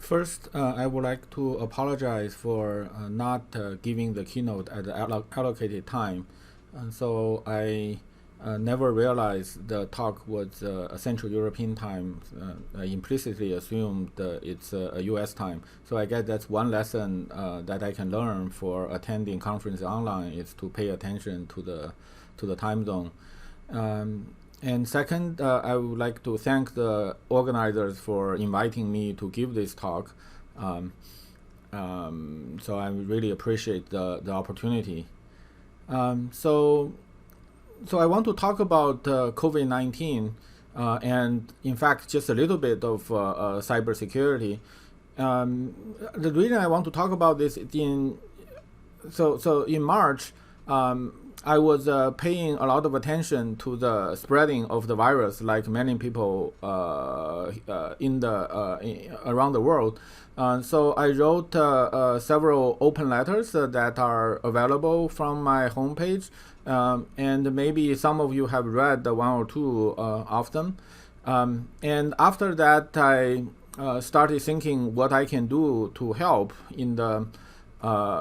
First, I would like to apologize for not giving the keynote at the allocated time. And so I never realized the talk was Central European time. I implicitly assumed it's a US time. So I guess that's one lesson that I can learn for attending conference online is to pay attention to the time zone. And second, I would like to thank the organizers for inviting me to give this talk. So I really appreciate the opportunity. So I want to talk about COVID-19 and, in fact, just a little bit of cybersecurity. The reason I want to talk about this in March, I was paying a lot of attention to the spreading of the virus, like many people around the world. So I wrote several open letters that are available from my homepage, and maybe some of you have read one or two of them. And after that, I started thinking what I can do to help in the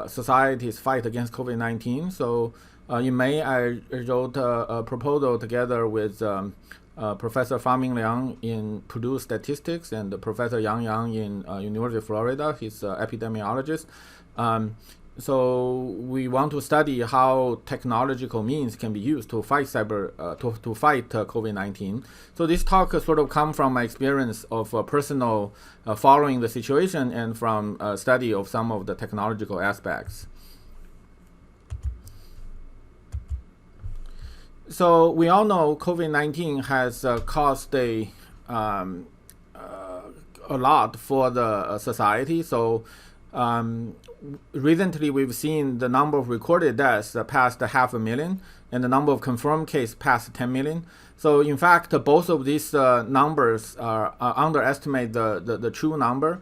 society's fight against COVID-19. So in May, I wrote a proposal together with Professor Faming Liang in Purdue Statistics and Professor Yang in University of Florida. He's an epidemiologist. So we want to study how technological means can be used to fight to fight COVID-19. So this talk sort of come from my experience of personal following the situation and from study of some of the technological aspects. So we all know COVID-19 has caused a lot for the society. So recently we've seen the number of recorded deaths past 500,000 and the number of confirmed cases past 10 million. So in fact, both of these numbers underestimate the true number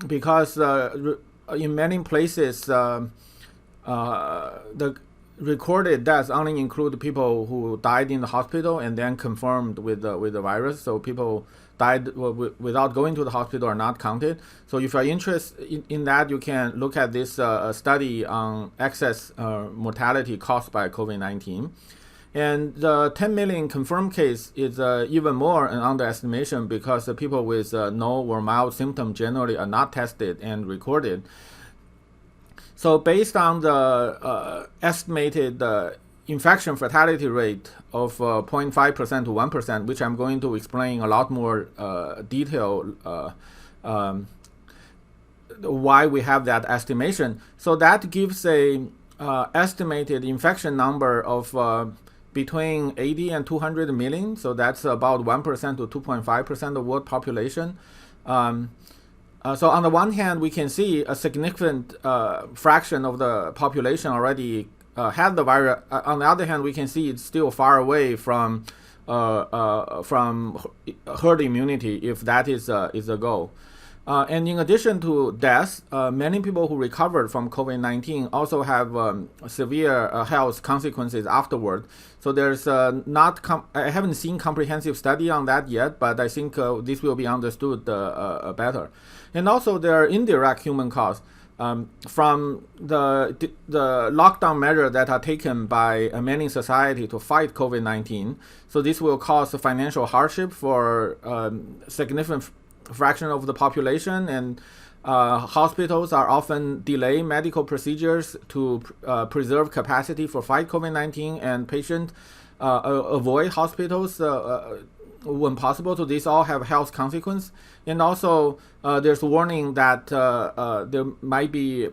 because in many places the recorded deaths only include people who died in the hospital and then confirmed with the virus. So people died without going to the hospital are not counted. So if you're interested in that, you can look at this study on excess mortality caused by COVID-19. And the 10 million confirmed case is even more an underestimation because the people with no or mild symptoms generally are not tested and recorded. So based on the estimated infection fatality rate of 0.5% to 1%, which I'm going to explain a lot more detail why we have that estimation. So that gives a estimated infection number of between 80 and 200 million. So that's about 1% to 2.5% of world population. So on the one hand, we can see a significant fraction of the population already had the virus. On the other hand, we can see it's still far away from herd immunity, if that is a goal. And in addition to deaths, many people who recovered from COVID-19 also have severe health consequences afterward. So there's I haven't seen comprehensive study on that yet, but I think this will be understood better. And also there are indirect human costs from the lockdown measures that are taken by many society to fight COVID-19. So this will cause a financial hardship for significant fraction of the population, and hospitals are often delay medical procedures to preserve capacity for fight COVID-19, and patients avoid hospitals when possible. So these all have health consequence. And also there's warning that there might be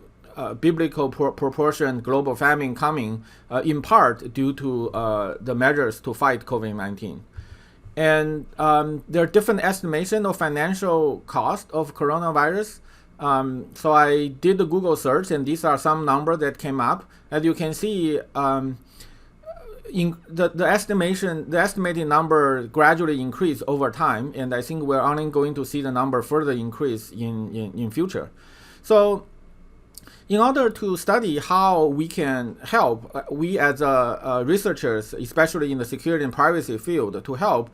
biblical proportion global famine coming in part due to the measures to fight COVID-19. And there are different estimations of financial cost of coronavirus. So I did the Google search, and these are some numbers that came up. As you can see, the estimated number gradually increased over time, and I think we're only going to see the number further increase in future. So in order to study how we can help, we as researchers, especially in the security and privacy field, to help,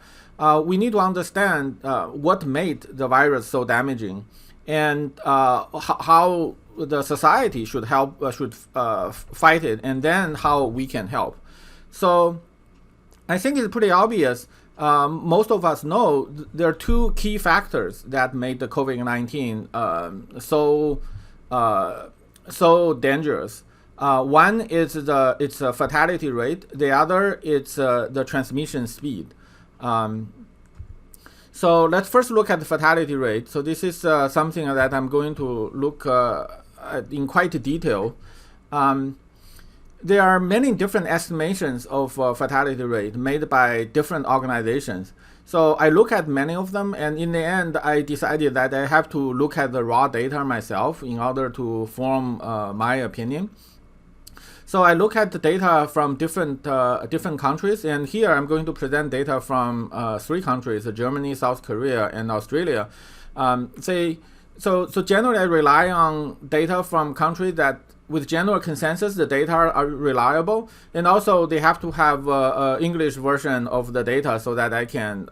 we need to understand what made the virus so damaging, and how the society should help, should fight it, and then how we can help. So I think it's pretty obvious. Most of us know there are two key factors that made the COVID-19 so dangerous. One is its fatality rate. The other is the transmission speed. So let's first look at the fatality rate. So this is something that I'm going to look at in quite detail. There are many different estimations of fatality rate made by different organizations. So I look at many of them, and in the end, I decided that I have to look at the raw data myself in order to form my opinion. So I look at the data from different countries, and here I'm going to present data from 3 countries: Germany, South Korea, and Australia. So generally, I rely on data from countries that, with general consensus, the data are reliable, and also they have to have an English version of the data so that I can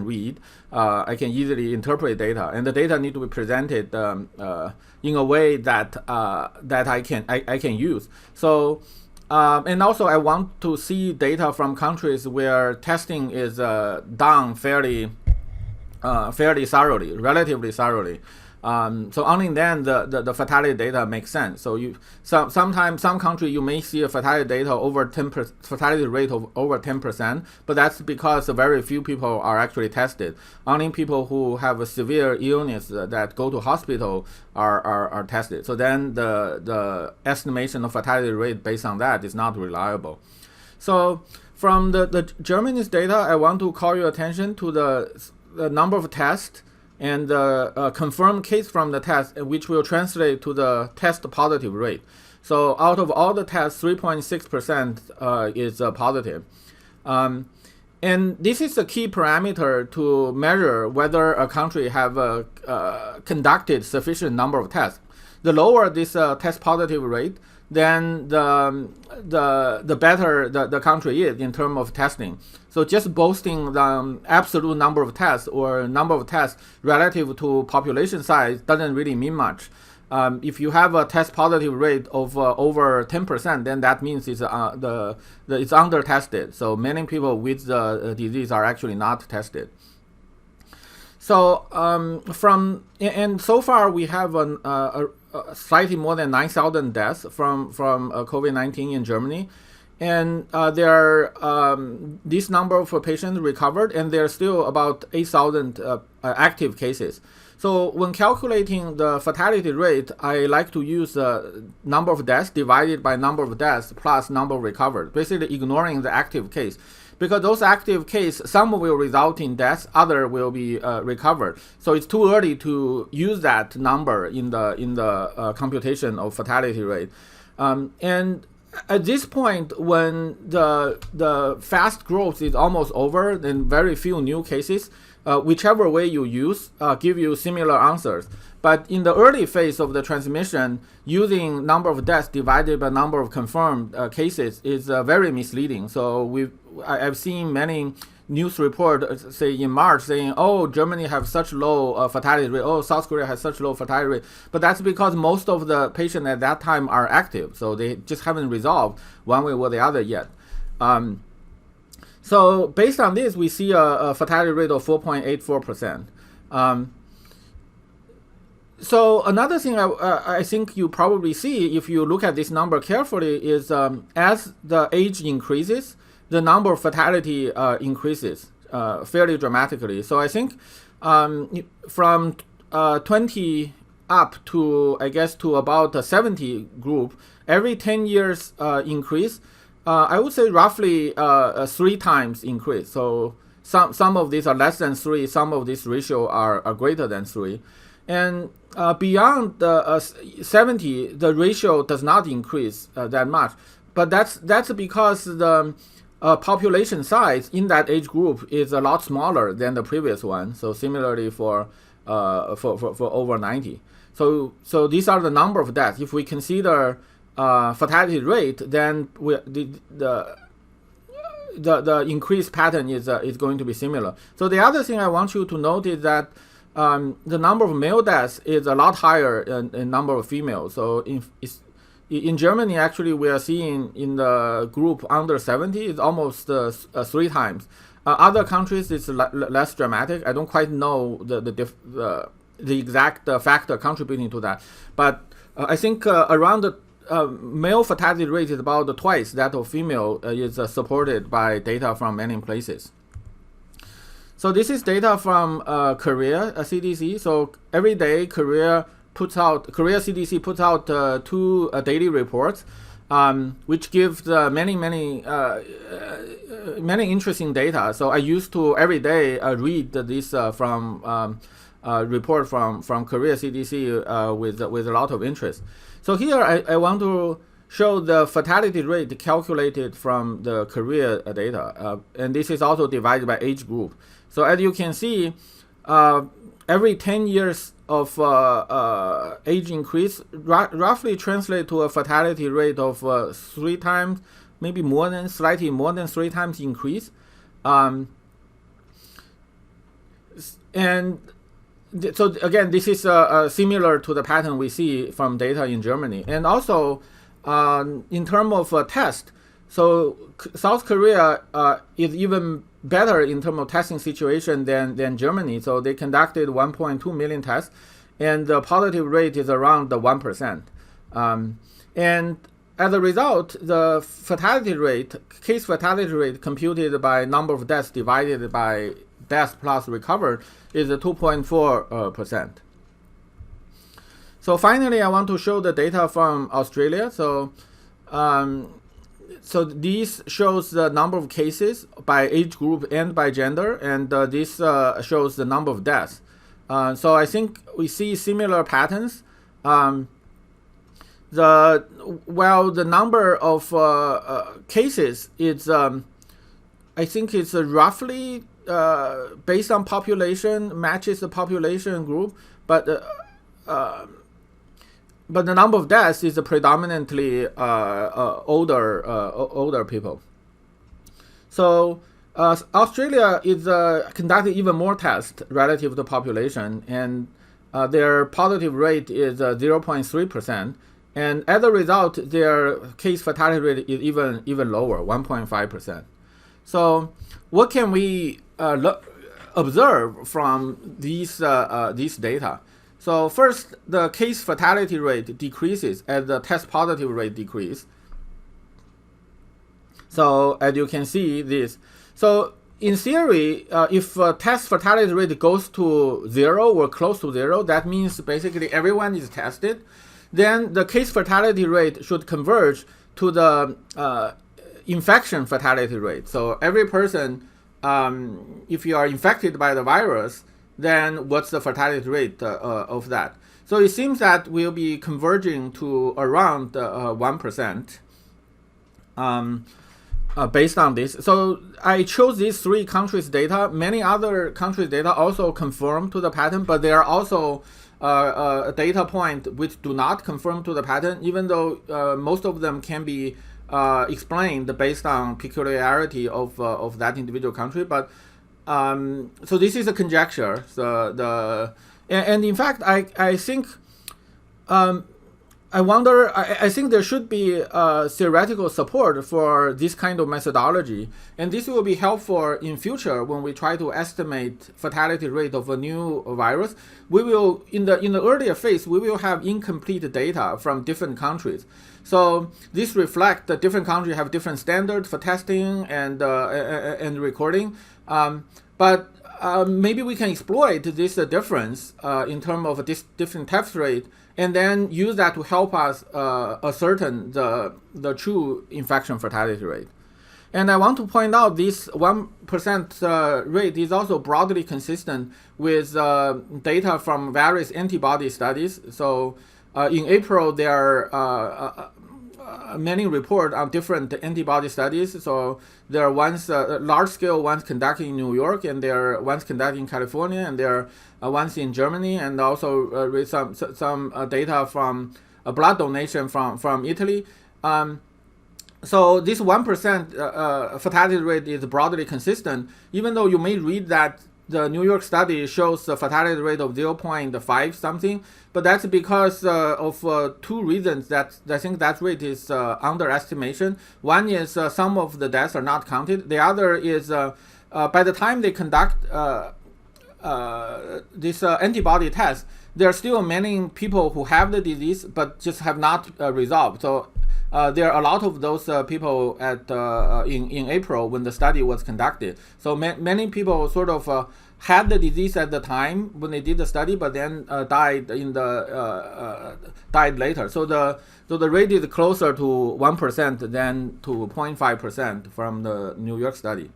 read, I can easily interpret data, and the data need to be presented in a way that I can use. So and also I want to see data from countries where testing is done fairly thoroughly, relatively thoroughly. So only then the fatality data makes sense. So sometimes some country you may see a fatality rate of over 10%, but that's because very few people are actually tested. Only people who have a severe illness that go to hospital are tested. So then the estimation of fatality rate based on that is not reliable. So from the Germany's data, I want to call your attention to the number of tests and the confirmed case from the test, which will translate to the test positive rate. So out of all the tests, 3.6% is positive. And this is a key parameter to measure whether a country have conducted sufficient number of tests. The lower this test positive rate, then the better the country is in terms of testing. So just boasting the absolute number of tests or number of tests relative to population size doesn't really mean much. If you have a test positive rate of over 10%, then that means it's under tested. So many people with the disease are actually not tested. So so far we have slightly more than 9,000 deaths from COVID-19 in Germany, and there are this number of patients recovered, and there are still about 8,000 active cases. So when calculating the fatality rate, I like to use the number of deaths divided by number of deaths plus number recovered, basically ignoring the active case. Because those active cases, some will result in deaths, other will be recovered. So it's too early to use that number in the computation of fatality rate. And at this point, when the fast growth is almost over and very few new cases, whichever way you use, give you similar answers. But in the early phase of the transmission, using number of deaths divided by number of confirmed cases is very misleading. So I've seen many news reports, say in March, saying, "Oh, Germany have such low fatality rate. Oh, South Korea has such low fatality rate." But that's because most of the patients at that time are active, so they just haven't resolved one way or the other yet. So based on this, we see a fatality rate of 4.84%. So another thing I think you probably see if you look at this number carefully is as the age increases, the number of fatality increases fairly dramatically. So I think from 20 up to, I guess, to about the 70 group, every 10 years increase, I would say roughly 3 times increase. So some of these are less than 3, some of these ratio are greater than 3. And beyond the 70, the ratio does not increase that much. But that's because the population size in that age group is a lot smaller than the previous one. So similarly for for over 90. So these are the number of deaths. If we consider fatality rate, then the increased pattern is going to be similar. So the other thing I want you to note is that the number of male deaths is a lot higher in number of females. So in Germany, actually, we are seeing in the group under 70 is almost 3 times. Other countries, it's less dramatic. I don't quite know the exact factor contributing to that, but I think around the male fatality rate is about twice that of female is supported by data from many places. So this is data from Korea CDC. So every day Korea CDC puts out 2 daily reports, which gives many interesting data. So I used to every day read this from report from Korea CDC with a lot of interest. So here I want to show the fatality rate calculated from the Korea data, and this is also divided by age group. So as you can see, every 10 years of age increase roughly translate to a fatality rate of 3 times, maybe slightly more than 3 times increase. And so again, this is similar to the pattern we see from data in Germany. And also, in terms of test, so South Korea is even better in terms of testing situation than Germany. So they conducted 1.2 million tests, and the positive rate is around the 1%. And as a result, the case fatality rate computed by number of deaths divided by deaths plus recovered is 2.4%. So finally, I want to show the data from Australia. So this shows the number of cases by age group and by gender, and this shows the number of deaths. So I think we see similar patterns. The number of cases is, I think it's roughly based on population, matches the population group, but the number of deaths is predominantly older people. So Australia is conducting even more tests relative to the population, and their positive rate is 0.3%, and as a result, their case fatality rate is even lower, 1.5%. So what can we observe from these data? So first, the case fatality rate decreases as the test positive rate decreases. So as you can see this. So in theory, if test fatality rate goes to 0 or close to 0, that means basically everyone is tested. Then the case fatality rate should converge to the infection fatality rate. So every person, if you are infected by the virus, then what's the fatality rate of that? So it seems that we'll be converging to around 1% based on this. So I chose these 3 countries' data. Many other countries' data also conform to the pattern, but there are also a data point which do not conform to the pattern, even though most of them can be explained based on peculiarity of that individual country. But so this is a conjecture. And in fact, I think I think there should be theoretical support for this kind of methodology, and this will be helpful in future when we try to estimate fatality rate of a new virus. We will, in the earlier phase, we will have incomplete data from different countries. So this reflects that different countries have different standards for testing and recording. But maybe we can exploit this difference in terms of this different test rate, and then use that to help us ascertain the true infection fatality rate. And I want to point out this 1% rate is also broadly consistent with data from various antibody studies. So in April, there are many reports on different antibody studies. So there are ones large-scale ones conducted in New York, and there are ones conducted in California, and there are ones in Germany, and also with some data from a blood donation from Italy. So this 1% fatality rate is broadly consistent, even though you may read that the New York study shows a fatality rate of 0.5 something, but that's because of two reasons that I think that rate is underestimation. One is some of the deaths are not counted. The other is by the time they conduct this antibody test, there are still many people who have the disease but just have not resolved. So there are a lot of those people at in April when the study was conducted. So many people sort of had the disease at the time when they did the study, but then died later. So the rate is closer to 1% than to 0.5% from the New York study.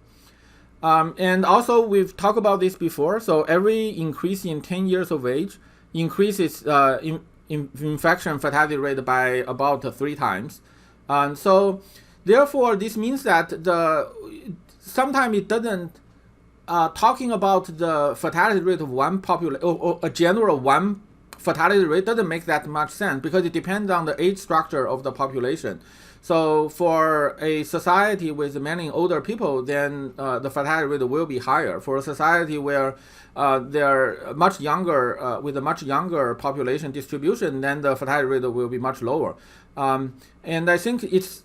And also we've talked about this before. So every increase in 10 years of age increases infection fatality rate by about 3 times. And so therefore this means that sometimes it doesn't talking about the fatality rate of one population or a general one fatality rate doesn't make that much sense, because it depends on the age structure of the population. So for a society with many older people, then the fatality rate will be higher. For a society where they're much younger, with a much younger population distribution, then the fatality rate will be much lower. And I think it's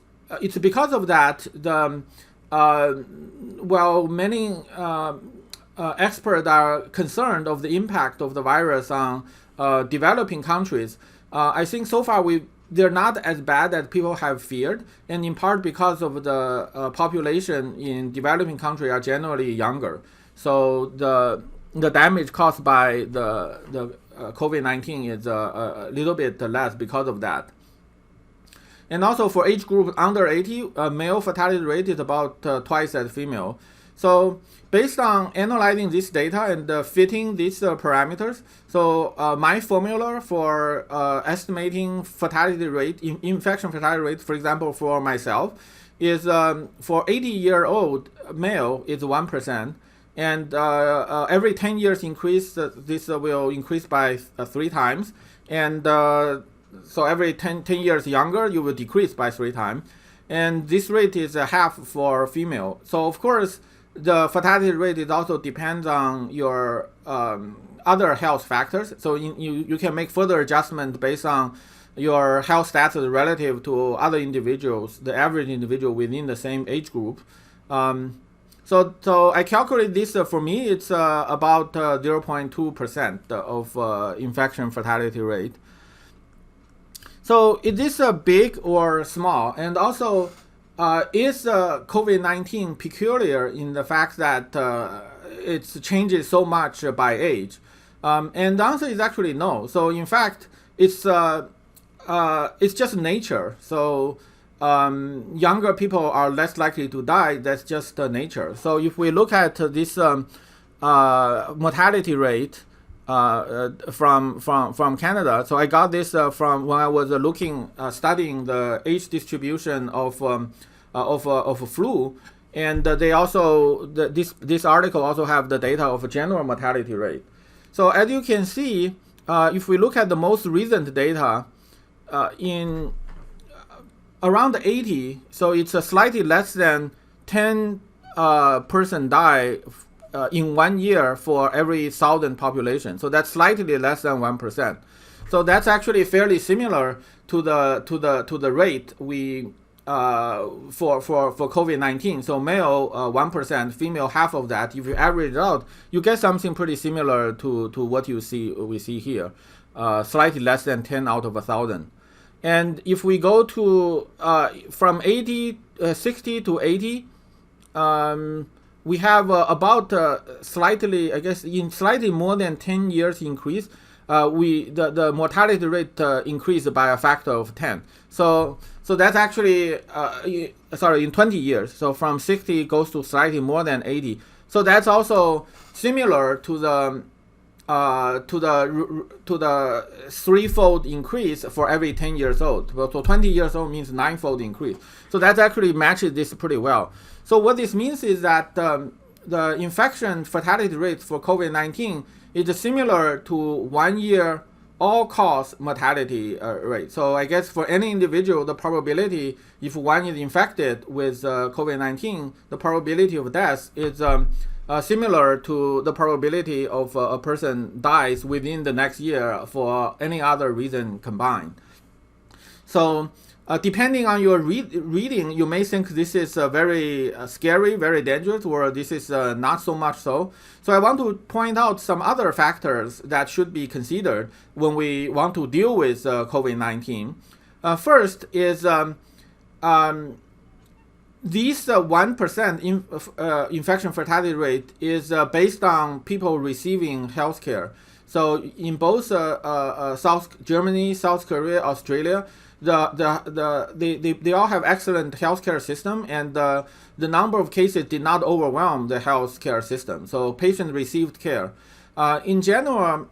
because of that many experts are concerned of the impact of the virus on developing countries. I think so far they're not as bad as people have feared, and in part because of the population in developing countries are generally younger. So the damage caused by the COVID-19 is a little bit less because of that. And also for age group under 80, male fatality rate is about twice as female. So based on analyzing this data and fitting these parameters, so my formula for estimating fatality rate, infection fatality rate, for example, for myself, is for 80-year-old male is 1%, and every 10 years increase, this will increase by 3 times, and so every 10 years younger, you will decrease by 3 times, and this rate is half for female. So of course, the fatality rate is also depends on your other health factors. So you can make further adjustment based on your health status relative to other individuals, the average individual within the same age group. So I calculate this for me, it's about 0.2% of infection fatality rate. So is this big or small? And also, is COVID-19 peculiar in the fact that it changes so much by age? And the answer is actually no. So in fact, it's just nature. So younger people are less likely to die. That's just nature. So if we look at this mortality rate from Canada, so I got this from when I was studying the age distribution of flu, and they also this article also have the data of general mortality rate. So as you can see, if we look at the most recent data in around 80, so it's slightly less than 10 person die in 1 year for every 1,000 population. So that's slightly less than 1%. So that's actually fairly similar to the rate we for COVID-19. So male 1%, female half of that. If you average it out, you get something pretty similar to what we see here, slightly less than 10 out of 1,000. And if we go to from 60 to 80, we have about slightly, I guess, in slightly more than 10 years increase, the mortality rate increased by a factor of 10. So that's actually, in 20 years. So from 60 goes to slightly more than 80. So that's also similar to the the threefold increase for every 10 years old. So 20 years old means ninefold increase. So that actually matches this pretty well. So what this means is that the infection fatality rate for COVID-19 is similar to 1 year all-cause mortality rate. So I guess for any individual, the probability, if one is infected with COVID-19, the probability of death is similar to the probability of a person dies within the next year for any other reason combined. So depending on your reading, you may think this is very scary, very dangerous, or this is not so much so. So I want to point out some other factors that should be considered when we want to deal with COVID-19. First is this 1% infection fatality rate is based on people receiving healthcare. So in both South Germany, South Korea, Australia, they all have excellent healthcare system, and the number of cases did not overwhelm the healthcare system. So patients received care. In general,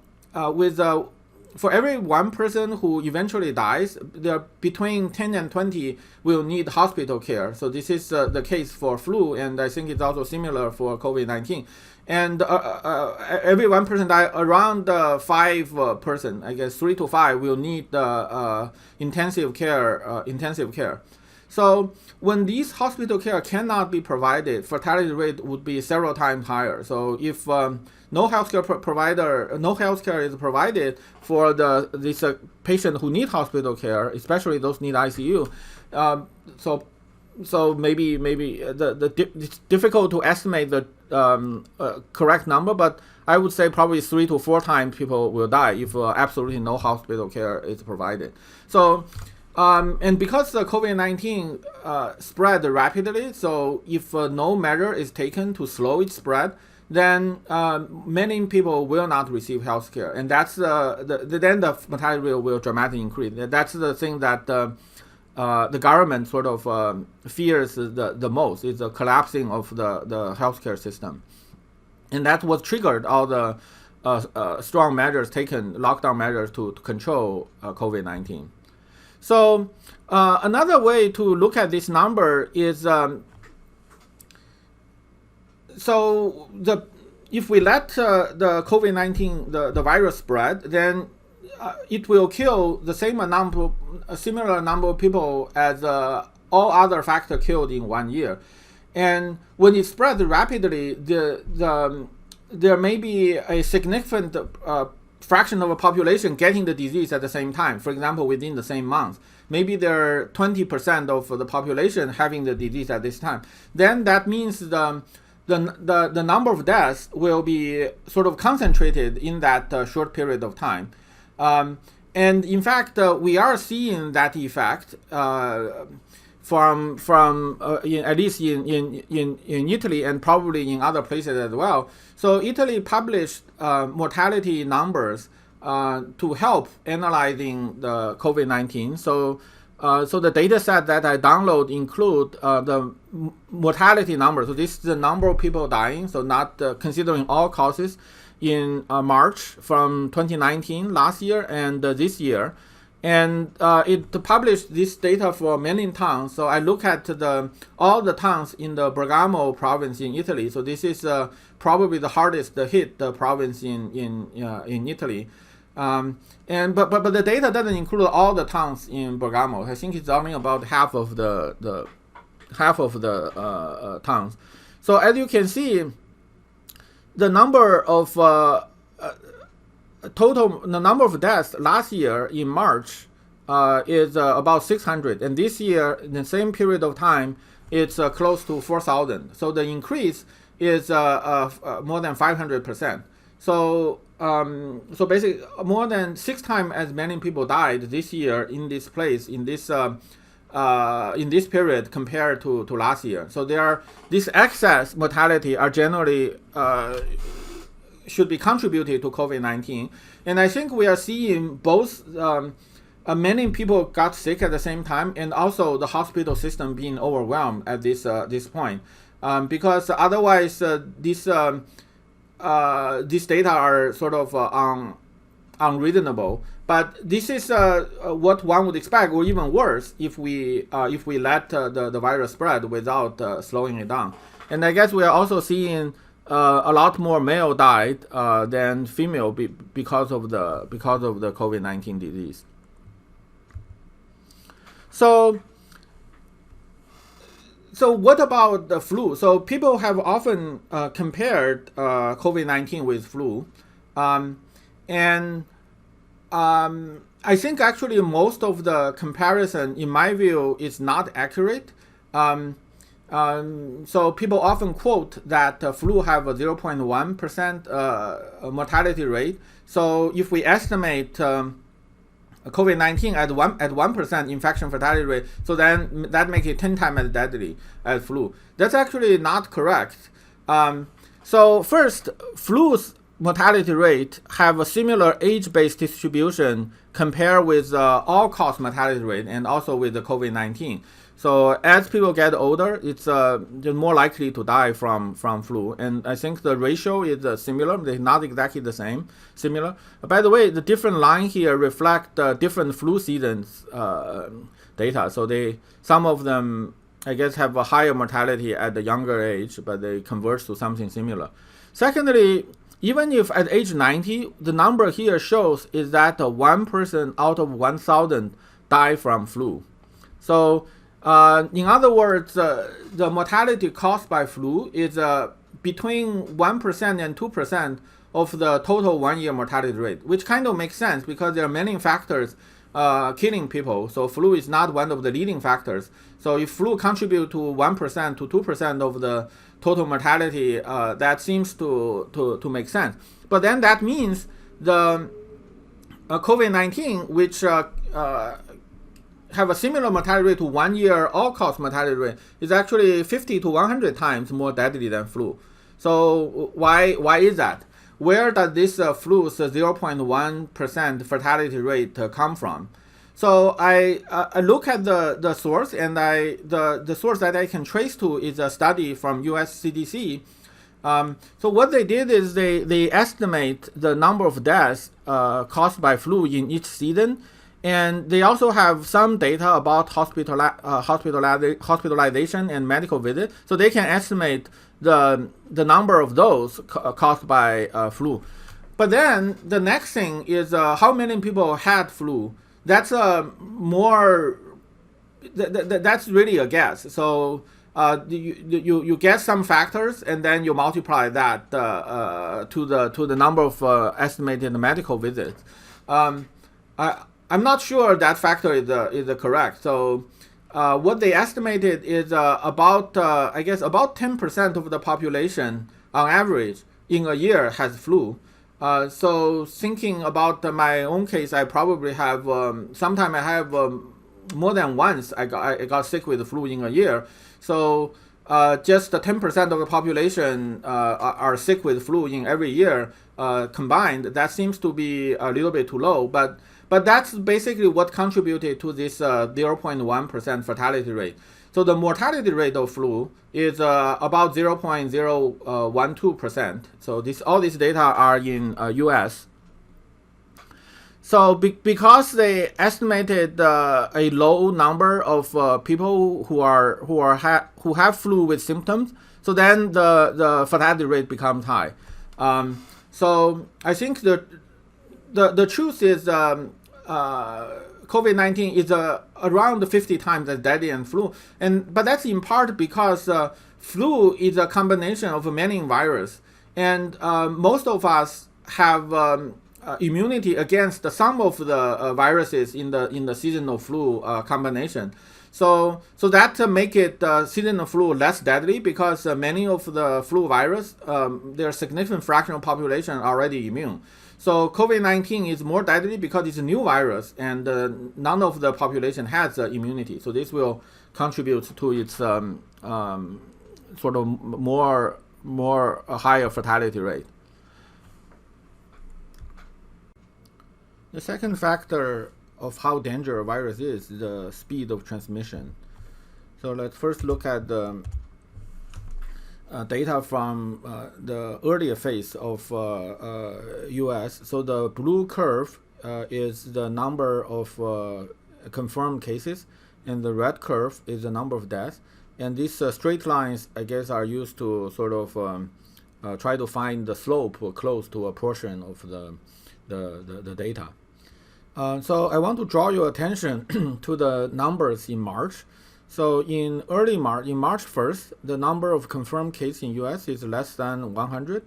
for every one person who eventually dies, there between 10 and 20 will need hospital care. So this is the case for flu, and I think it's also similar for COVID-19. And every one person die, around 5 person, I guess 3 to 5 will need intensive care. So when these hospital care cannot be provided, fatality rate would be several times higher. So if no healthcare is provided for this patient who need hospital care, especially those need ICU, so maybe it's difficult to estimate the correct number, but I would say probably 3 to 4 times people will die if absolutely no hospital care is provided. So and because the COVID-19 spread rapidly, so if no measure is taken to slow its spread, then many people will not receive health care, and that's then the mortality rate will dramatically increase. That's the thing that the government sort of fears the most, is the collapsing of the healthcare system, and that was triggered all the strong measures taken, lockdown measures to control COVID-19. So another way to look at this number is if we let the COVID-19 the virus spread, then it will kill the similar number of people as all other factors killed in 1 year. And when it spreads rapidly, there may be a significant fraction of a population getting the disease at the same time. For example, within the same month, maybe there are 20% of the population having the disease at this time. Then that means the number of deaths will be sort of concentrated in that short period of time. And in fact, we are seeing that effect from at least in Italy and probably in other places as well. So Italy published mortality numbers to help analyzing the COVID-19. So the data set that I download include the mortality number. So this is the number of people dying, so not considering all causes, in March from 2019, last year, and this year. And it published this data for many towns. So I look at all the towns in the Bergamo province in Italy. So this is probably the hardest hit province in Italy. But the data doesn't include all the towns in Bergamo. I think it's only about half of the towns. So as you can see, the number of the number of deaths last year in March is about 600, and this year in the same period of time it's close to 4,000. So the increase is more than 500%. So basically more than 6 times as many people died this year in this place, in this period compared to last year. So this excess mortality are generally should be contributed to COVID-19. And I think we are seeing both many people got sick at the same time, and also the hospital system being overwhelmed at this point. Because otherwise this these data are sort of unreasonable. But this is what one would expect, or even worse, if we let the virus spread without slowing it down. And I guess we are also seeing a lot more male died than female because of the COVID-19 disease. So what about the flu? So people have often compared COVID-19 with flu, and I think actually most of the comparison, in my view, is not accurate. So people often quote that flu have a 0.1% mortality rate. So if we estimate COVID-19 at 1% infection fatality rate, so then that makes it 10 times as deadly as flu. That's actually not correct. So first, flu's mortality rate have a similar age-based distribution compared with all-cause mortality rate and also with the COVID-19. So as people get older, it's they're more likely to die from flu. And I think the ratio is similar. They're not exactly the same, similar. By the way, the different line here reflect different flu seasons data. So some of them, I guess, have a higher mortality at the younger age, but they converge to something similar. Secondly, even if at age 90, the number here shows is that 1 person out of 1,000 die from flu. So in other words, the mortality caused by flu is between 1% and 2% of the total 1-year mortality rate, which kind of makes sense because there are many factors killing people. So flu is not one of the leading factors. So if flu contribute to 1% to 2% of the total mortality, that seems to make sense. But then that means the COVID-19, which have a similar mortality rate to 1-year all-cause mortality rate, is actually 50 to 100 times more deadly than flu. So why is that? Where does this flu's 0.1% fatality rate come from? So I look at the source, and the source that I can trace to is a study from US CDC. So what they did is they estimate the number of deaths caused by flu in each season. And they also have some data about hospitalization and medical visit, so they can estimate the number of those caused by flu. But then the next thing is how many people had flu. That's that's really a guess. So you get some factors, and then you multiply that to the number of estimated medical visits. I'm not sure that factor is correct. So what they estimated is about 10% of the population on average in a year has flu. So thinking about my own case, I probably have sometime I have more than once I got sick with the flu in a year. So just 10% of the population are sick with flu in every year combined. That seems to be a little bit too low, but that's basically what contributed to this 0.1% fatality rate. So the mortality rate of flu is about 0.012%. So all these data are in US. So because they estimated a low number of people who have flu with symptoms, so then the fatality rate becomes high. So I think the truth is COVID-19 is around 50 times as deadly as flu, but that's in part because flu is a combination of many viruses, and most of us have immunity against some of the viruses in the seasonal flu combination. So that make it seasonal flu less deadly because many of the flu virus, there are significant fraction of population already immune. So COVID-19 is more deadly because it's a new virus, and none of the population has immunity. So this will contribute to its sort of more higher fatality rate. The second factor of how dangerous a virus is the speed of transmission. So let's first look at the data from the earlier phase of US. So the blue curve is the number of confirmed cases, and the red curve is the number of deaths. And these straight lines, I guess, are used to sort of try to find the slope close to a portion of the data. So I want to draw your attention to the numbers in March. So in early March, in March 1st, the number of confirmed cases in US is less than 100.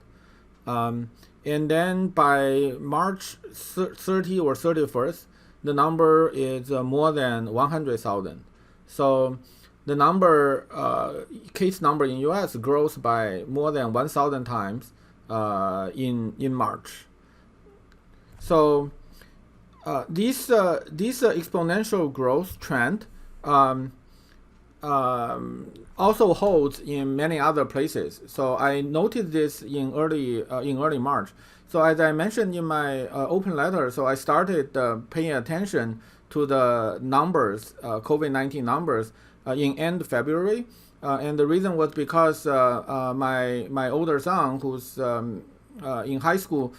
And then by March 30 or 31st, the number is more than 100,000. So the number, case number in US grows by more than 1,000 times in March. So this exponential growth trend also holds in many other places. So I noted this in early March. So as I mentioned in my open letter, so I started paying attention to the numbers, COVID-19 numbers, in end February. And the reason was because my older son, who's in high school,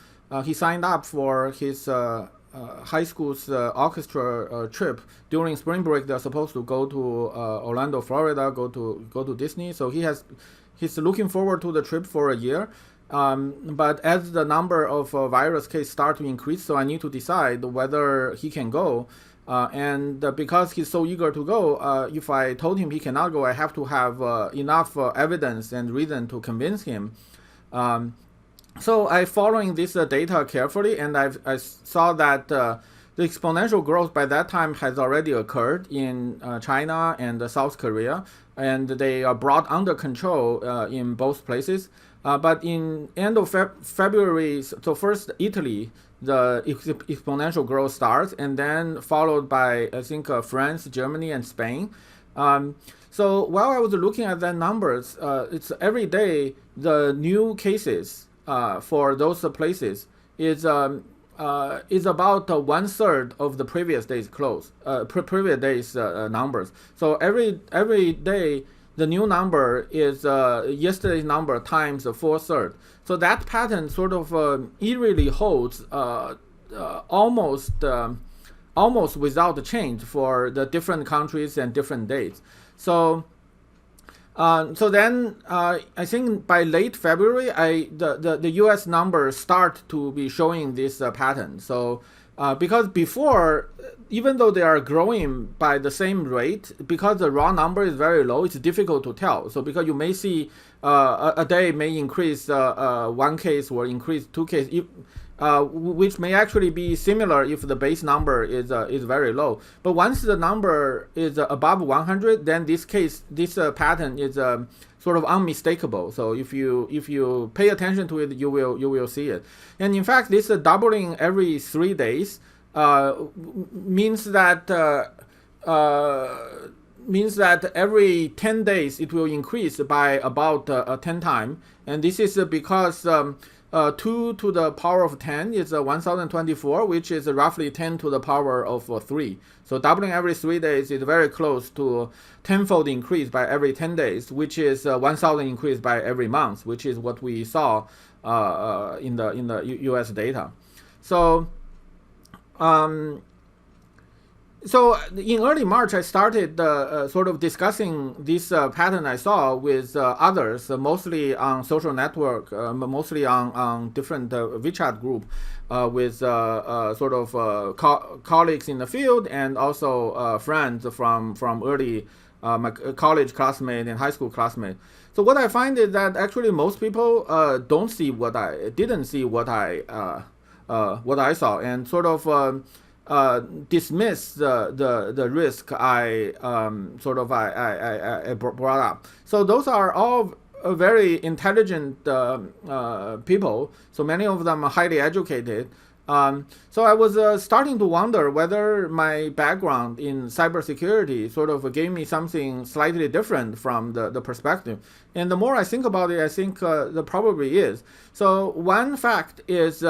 he signed up for his high school's orchestra trip during spring break. They're supposed to go to Orlando, Florida, go to Disney. So he's looking forward to the trip for a year. But as the number of virus cases start to increase, so I need to decide whether he can go. And because he's so eager to go, if I told him he cannot go, I have to have enough evidence and reason to convince him. So I following this data carefully, and I saw that the exponential growth by that time has already occurred in China and South Korea, and they are brought under control in both places. But in end of February, so first Italy, the exponential growth starts, and then followed by, I think, France, Germany, and Spain. So while I was looking at the numbers, it's every day the new cases for those places is about 1/3 of the previous day's previous day's numbers. So every day the new number is yesterday's number times 4/3. So that pattern sort of eerily holds almost without change for the different countries and different dates. So then I think by late February, the U.S. numbers start to be showing this pattern. So because before, even though they are growing by the same rate, because the raw number is very low, it's difficult to tell. So because you may see a day may increase one case or increase two cases, which may actually be similar if the base number is very low. But once the number is above 100, then this pattern is sort of unmistakable. So if you pay attention to it, you will see it. And in fact, this doubling every 3 days means that every 10 days it will increase by about 10 times. And this is because 2 to the power of 10 is 1024, which is roughly 10 to the power of 3. So doubling every 3 days is very close to tenfold increase by every 10 days, which is 1,000 increase by every month, which is what we saw in the US data. So so in early March, I started sort of discussing this pattern I saw with others, mostly on social network, mostly on different WeChat group, with sort of colleagues in the field, and also friends from early my college classmate and high school classmate. So what I find is that actually most people didn't see what I saw, and sort of dismiss the risk I brought up. So those are all very intelligent people. So many of them are highly educated. So I was starting to wonder whether my background in cybersecurity sort of gave me something slightly different from the perspective. And the more I think about it, I think there probably is. So one fact is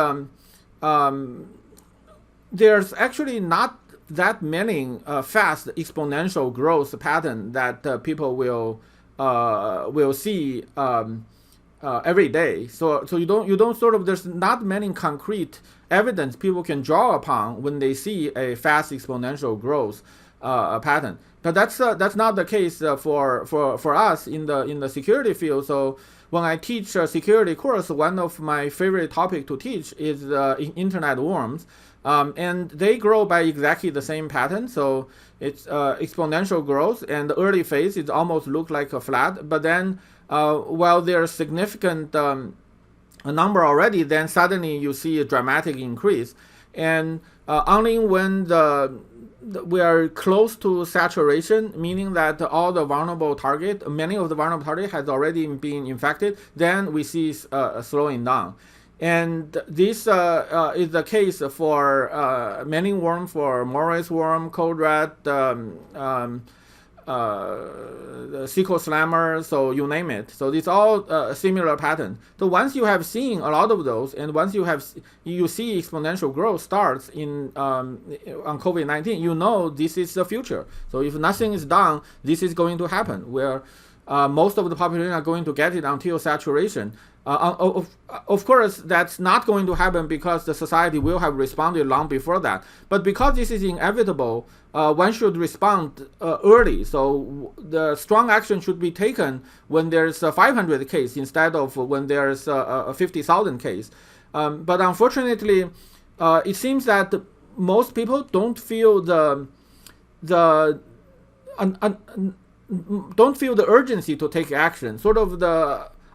there's actually not that many fast exponential growth pattern that people will will see every day. So you don't sort of, there's not many concrete evidence people can draw upon when they see a fast exponential growth pattern. But that's not the case for us in the security field. So when I teach a security course, one of my favorite topic to teach is internet worms. And they grow by exactly the same pattern. So it's exponential growth, and the early phase it almost look like a flat. But then while there's significant a number already, then suddenly you see a dramatic increase. And only when we are close to saturation, meaning that all the vulnerable target, many of the vulnerable target has already been infected, then we see slowing down. And this is the case for many worm, for Morris worm, cold rat, the SQL slammer, so you name it. So it's all a similar pattern. So once you have seen a lot of those, and once you see exponential growth starts in on COVID-19, you know this is the future. So if nothing is done, this is going to happen, where most of the population are going to get it until saturation. Of course, that's not going to happen because the society will have responded long before that. But because this is inevitable, one should respond early. So the strong action should be taken when there's a 500 case instead of when there's a 50,000 case. But unfortunately, it seems that most people don't feel the urgency to take action.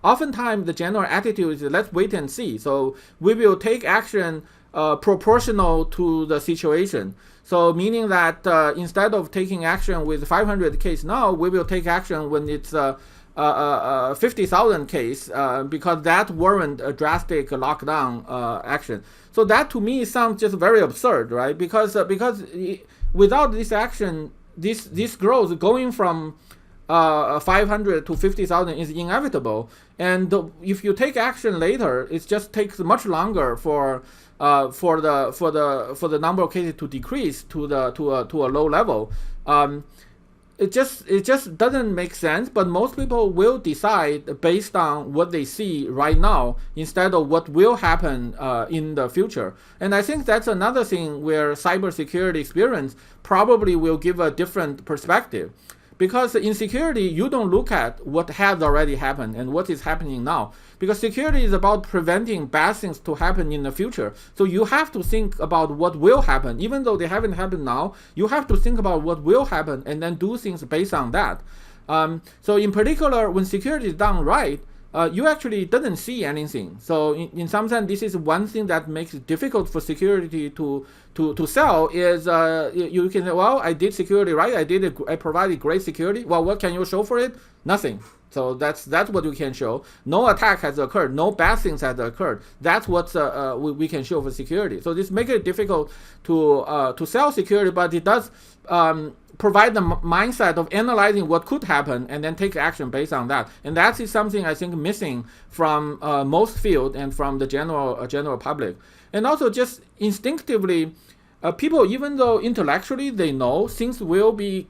Oftentimes the general attitude is let's wait and see. So we will take action proportional to the situation. So meaning that instead of taking action with 500 case now, we will take action when it's 50,000 case because that warrant a drastic lockdown action. So that to me sounds just very absurd, right? Because without this action, this growth going from 500 to 50,000 is inevitable, and if you take action later, it just takes much longer for the number of cases to decrease to a low level. It just doesn't make sense. But most people will decide based on what they see right now instead of what will happen in the future. And I think that's another thing where cybersecurity experience probably will give a different perspective. Because in security, you don't look at what has already happened and what is happening now. Because security is about preventing bad things to happen in the future. So you have to think about what will happen. Even though they haven't happened now, you have to think about what will happen and then do things based on that. So in particular, when security is done right, you actually didn't see anything. So in some sense, this is one thing that makes it difficult for security to sell is you can say, well, I did security right. I provided great security. Well, what can you show for it? Nothing. So that's what you can show. No attack has occurred. No bad things has occurred. That's what we can show for security. So this makes it difficult to sell security, but it does provide the mindset of analyzing what could happen and then take action based on that. And that is something I think missing from most field and from the general public. And also just instinctively, people, even though intellectually they know things will be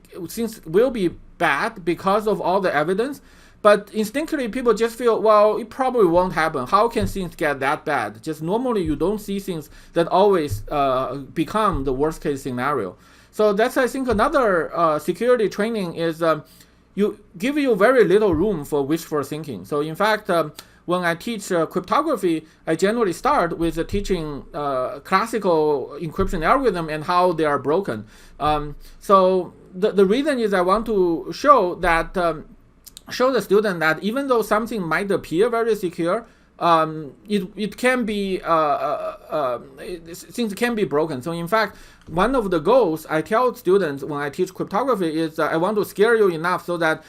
bad because of all the evidence, but instinctively people just feel, well, it probably won't happen. How can things get that bad? Just normally you don't see things that always become the worst case scenario. So that's, I think, another security training is you give you very little room for wishful thinking. So in fact, when I teach cryptography, I generally start with teaching classical encryption algorithm and how they are broken. So the reason is I want to show that show the student that even though something might appear very secure, it can be things can be broken. So in fact, one of the goals I tell students when I teach cryptography is I want to scare you enough so that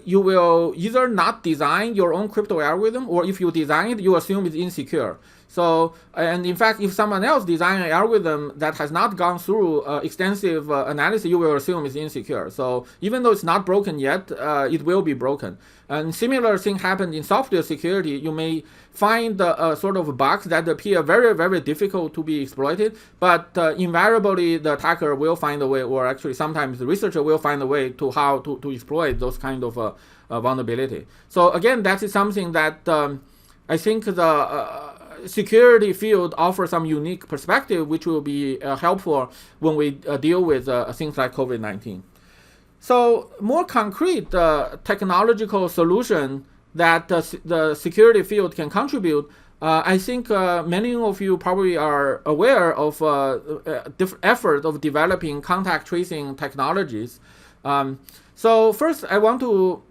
you will either not design your own crypto algorithm, or if you design it, you assume it's insecure. So, and in fact, if someone else designs an algorithm that has not gone through extensive analysis, you will assume it's insecure. So even though it's not broken yet, it will be broken. And similar thing happened in software security. You may find sort of bugs that appear very, very difficult to be exploited, but invariably the attacker will find a way, or actually sometimes the researcher will find a way to how to exploit those kind of vulnerability. So again, that is something that I think the security field offers some unique perspective, which will be helpful when we deal with things like COVID-19. So more concrete technological solution that the security field can contribute, I think many of you probably are aware of different effort of developing contact tracing technologies. So first, I want to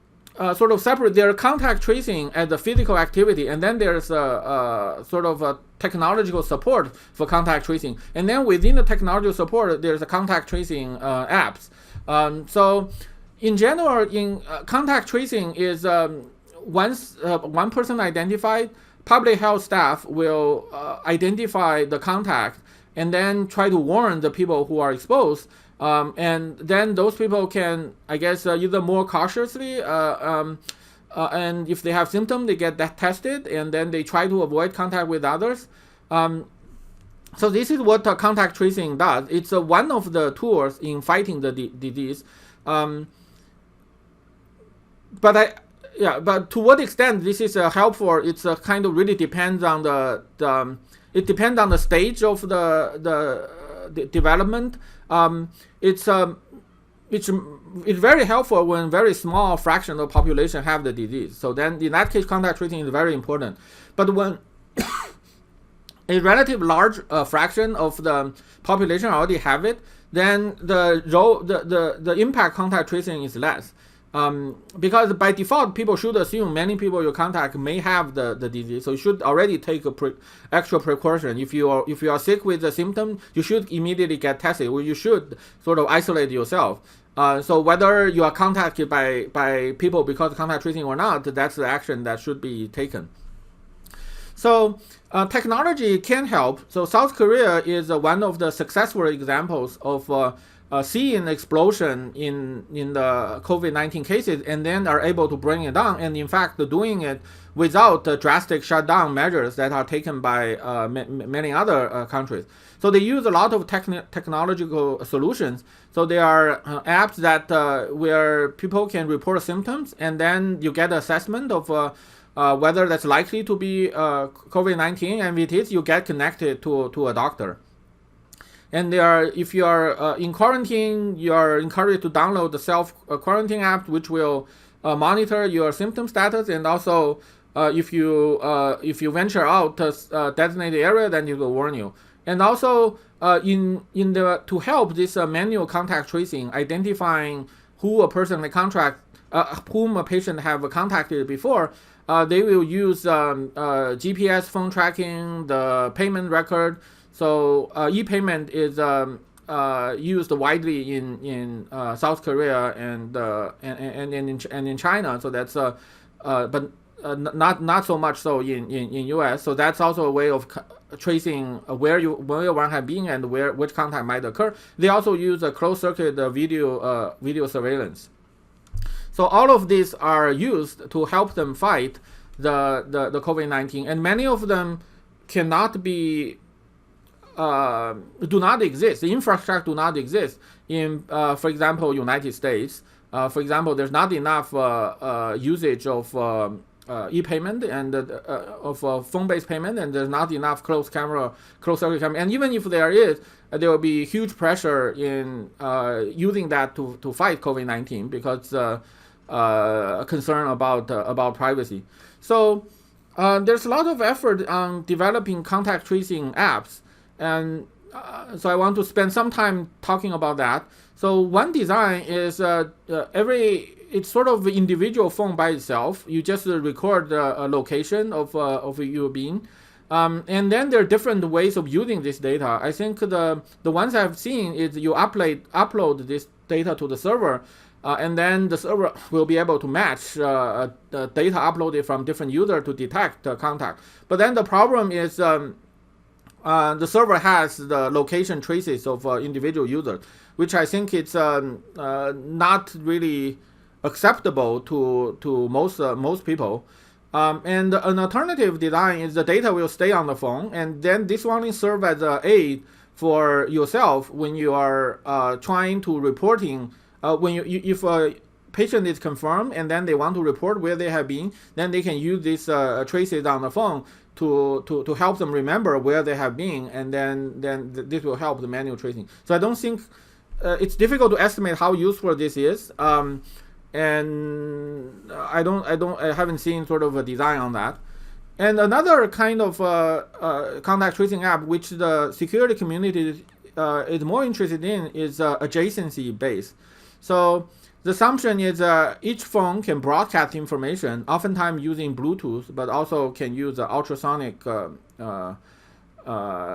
sort of separate their contact tracing as a physical activity, and then there's a sort of a technological support for contact tracing. And then within the technological support, there's a contact tracing apps. So in general, in contact tracing is once one person identified, public health staff will identify the contact and then try to warn the people who are exposed. And then those people can, I guess, either more cautiously, and if they have symptoms, they get that tested, and then they try to avoid contact with others. So this is what contact tracing does. It's one of the tools in fighting the disease. But to what extent this is helpful? It's kind of really depends on it depends on the stage of the development. It's very helpful when very small fraction of the population have the disease. So then in that case, contact tracing is very important. But when a relative large fraction of the population already have it, then the impact contact tracing is less. Because by default, people should assume many people you contact may have the disease, so you should already take extra precaution. If you are sick with the symptom, you should immediately get tested, or you should sort of isolate yourself. So whether you are contacted by people because of contact tracing or not, that's the action that should be taken. So technology can help. So South Korea is one of the successful examples of seeing explosion in the COVID-19 cases, and then are able to bring it down, and in fact doing it without the drastic shutdown measures that are taken by many other countries. So they use a lot of technological solutions. So there are apps that where people can report symptoms, and then you get assessment of whether that's likely to be COVID-19, and if it is, you get connected to a doctor. And if you are in quarantine, you are encouraged to download the self-quarantine app, which will monitor your symptom status. And also, if you venture out to designated area, then it will warn you. And also, to help this manual contact tracing, identifying who a person may whom a patient have contacted before, they will use GPS phone tracking, the payment record. So e-payment is used widely in South Korea and in China. So that's but not so much so in US. So that's also a way of tracing where one have been and which contact might occur. They also use a closed circuit video surveillance. So all of these are used to help them fight the COVID-19, and many of them cannot be do not exist. The infrastructure do not exist in, for example, United States. For example, there's not enough usage of e-payment and of phone-based payment, and there's not enough closed circuit camera. And even if there is, there will be huge pressure in using that to fight COVID-19 because concern about privacy. So there's a lot of effort on developing contact tracing apps. And so I want to spend some time talking about that. So one design is it's sort of an individual phone by itself. You just record a location of you being. And then there are different ways of using this data. I think the ones I've seen is you upload this data to the server. and then the server will be able to match the data uploaded from different users to detect contact. But then the problem is the server has the location traces of individual users, which I think it's not really acceptable to most people. And an alternative design is the data will stay on the phone, and then this one serve as an aid for yourself when you are trying to reporting. If a patient is confirmed and then they want to report where they have been, then they can use these traces on the phone to help them remember where they have been, and then this will help the manual tracing. So I don't think it's difficult to estimate how useful this is, and I haven't seen sort of a design on that. And another kind of contact tracing app which the security community is more interested in is adjacency based. So the assumption is each phone can broadcast information, oftentimes using Bluetooth, but also can use ultrasonic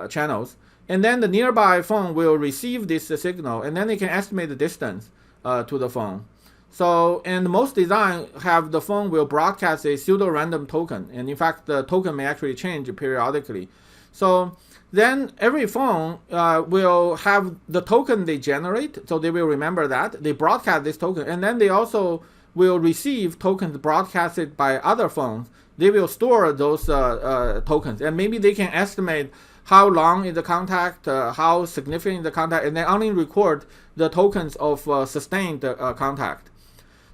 channels. And then the nearby phone will receive this signal, and then they can estimate the distance to the phone. So, and most design have the phone will broadcast a pseudo-random token, and in fact, the token may actually change periodically. So then every phone will have the token they generate, so they will remember that. They broadcast this token, and then they also will receive tokens broadcasted by other phones. They will store those tokens, and maybe they can estimate how long is the contact, how significant is the contact, and then only record the tokens of sustained contact.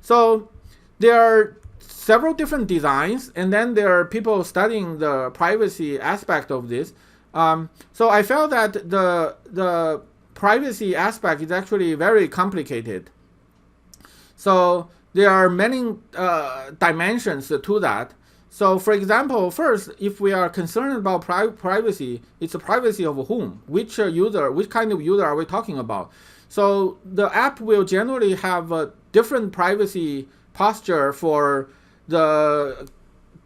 So there are several different designs, and then there are people studying the privacy aspect of this. So I felt that the privacy aspect is actually very complicated. So there are many dimensions to that. So for example, first, if we are concerned about privacy, it's the privacy of whom? Which user, which kind of user are we talking about? So the app will generally have a different privacy posture for the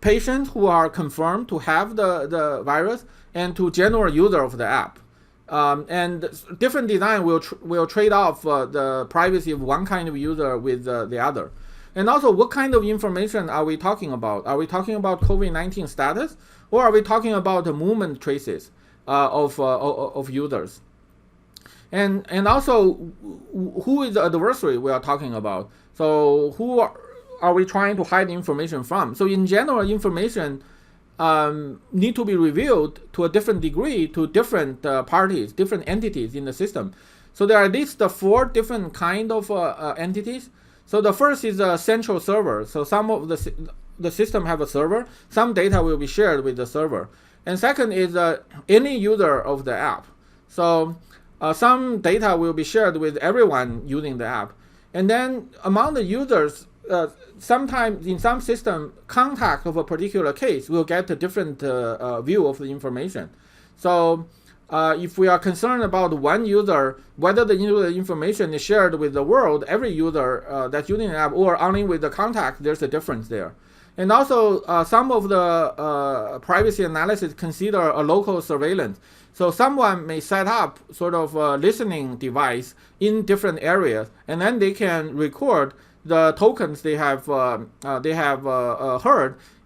patients who are confirmed to have the virus and to general user of the app. And different design will trade off the privacy of one kind of user with the other. And also, what kind of information are we talking about? Are we talking about COVID-19 status, or are we talking about the movement traces of users? And also, who is the adversary we are talking about? So who are we trying to hide information from? So in general, information need to be revealed to a different degree to different parties, different entities in the system. So there are at least 4 different kind of entities. So the first is a central server. So some of the system have a server. Some data will be shared with the server. And second is any user of the app. So some data will be shared with everyone using the app. And then among the users, sometimes in some system, contact of a particular case will get a different view of the information. So if we are concerned about one user, whether the user information is shared with the world, every user that's using the app, or only with the contact, there's a difference there. And also, some of the privacy analysis consider a local surveillance. So someone may set up sort of a listening device in different areas, and then they can record the tokens they have heard,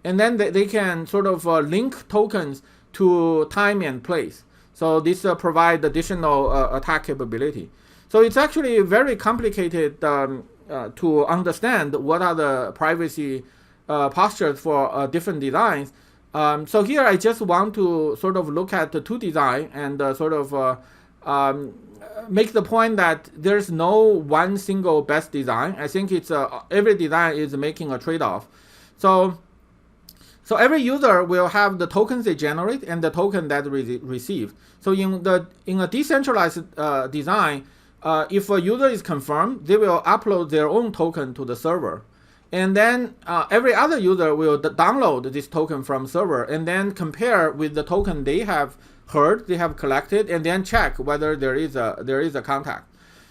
and then they can sort of link tokens to time and place. So this provides additional attack capability. So it's actually very complicated to understand what are the privacy postures for different designs. So here I just want to sort of look at the 2 design and sort of make the point that there's no one single best design. I think it's every design is making a trade-off. So every user will have the tokens they generate and the token that receive. So in a decentralized design, if a user is confirmed, they will upload their own token to the server. And then every other user will download this token from server and then compare with the token they have heard, they have collected, and then check whether there is a contact.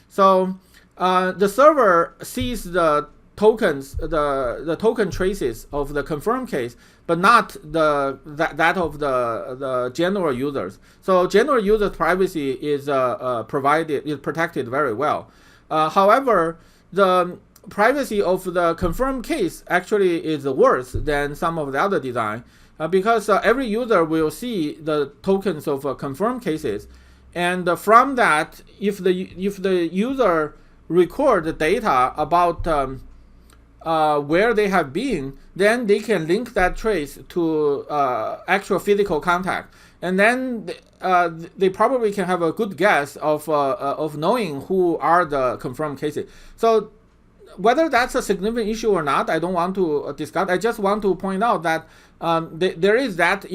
So the server sees the tokens, the token traces of the confirmed case, but not that of the general users. So general users' privacy is protected very well. However, the privacy of the confirmed case actually is worse than some of the other design, because every user will see the tokens of confirmed cases, and from that, if the user record the data about where they have been, then they can link that trace to actual physical contact, and then they probably can have a good guess of knowing who are the confirmed cases. So whether that's a significant issue or not, I don't want to discuss. I just want to point out that there is that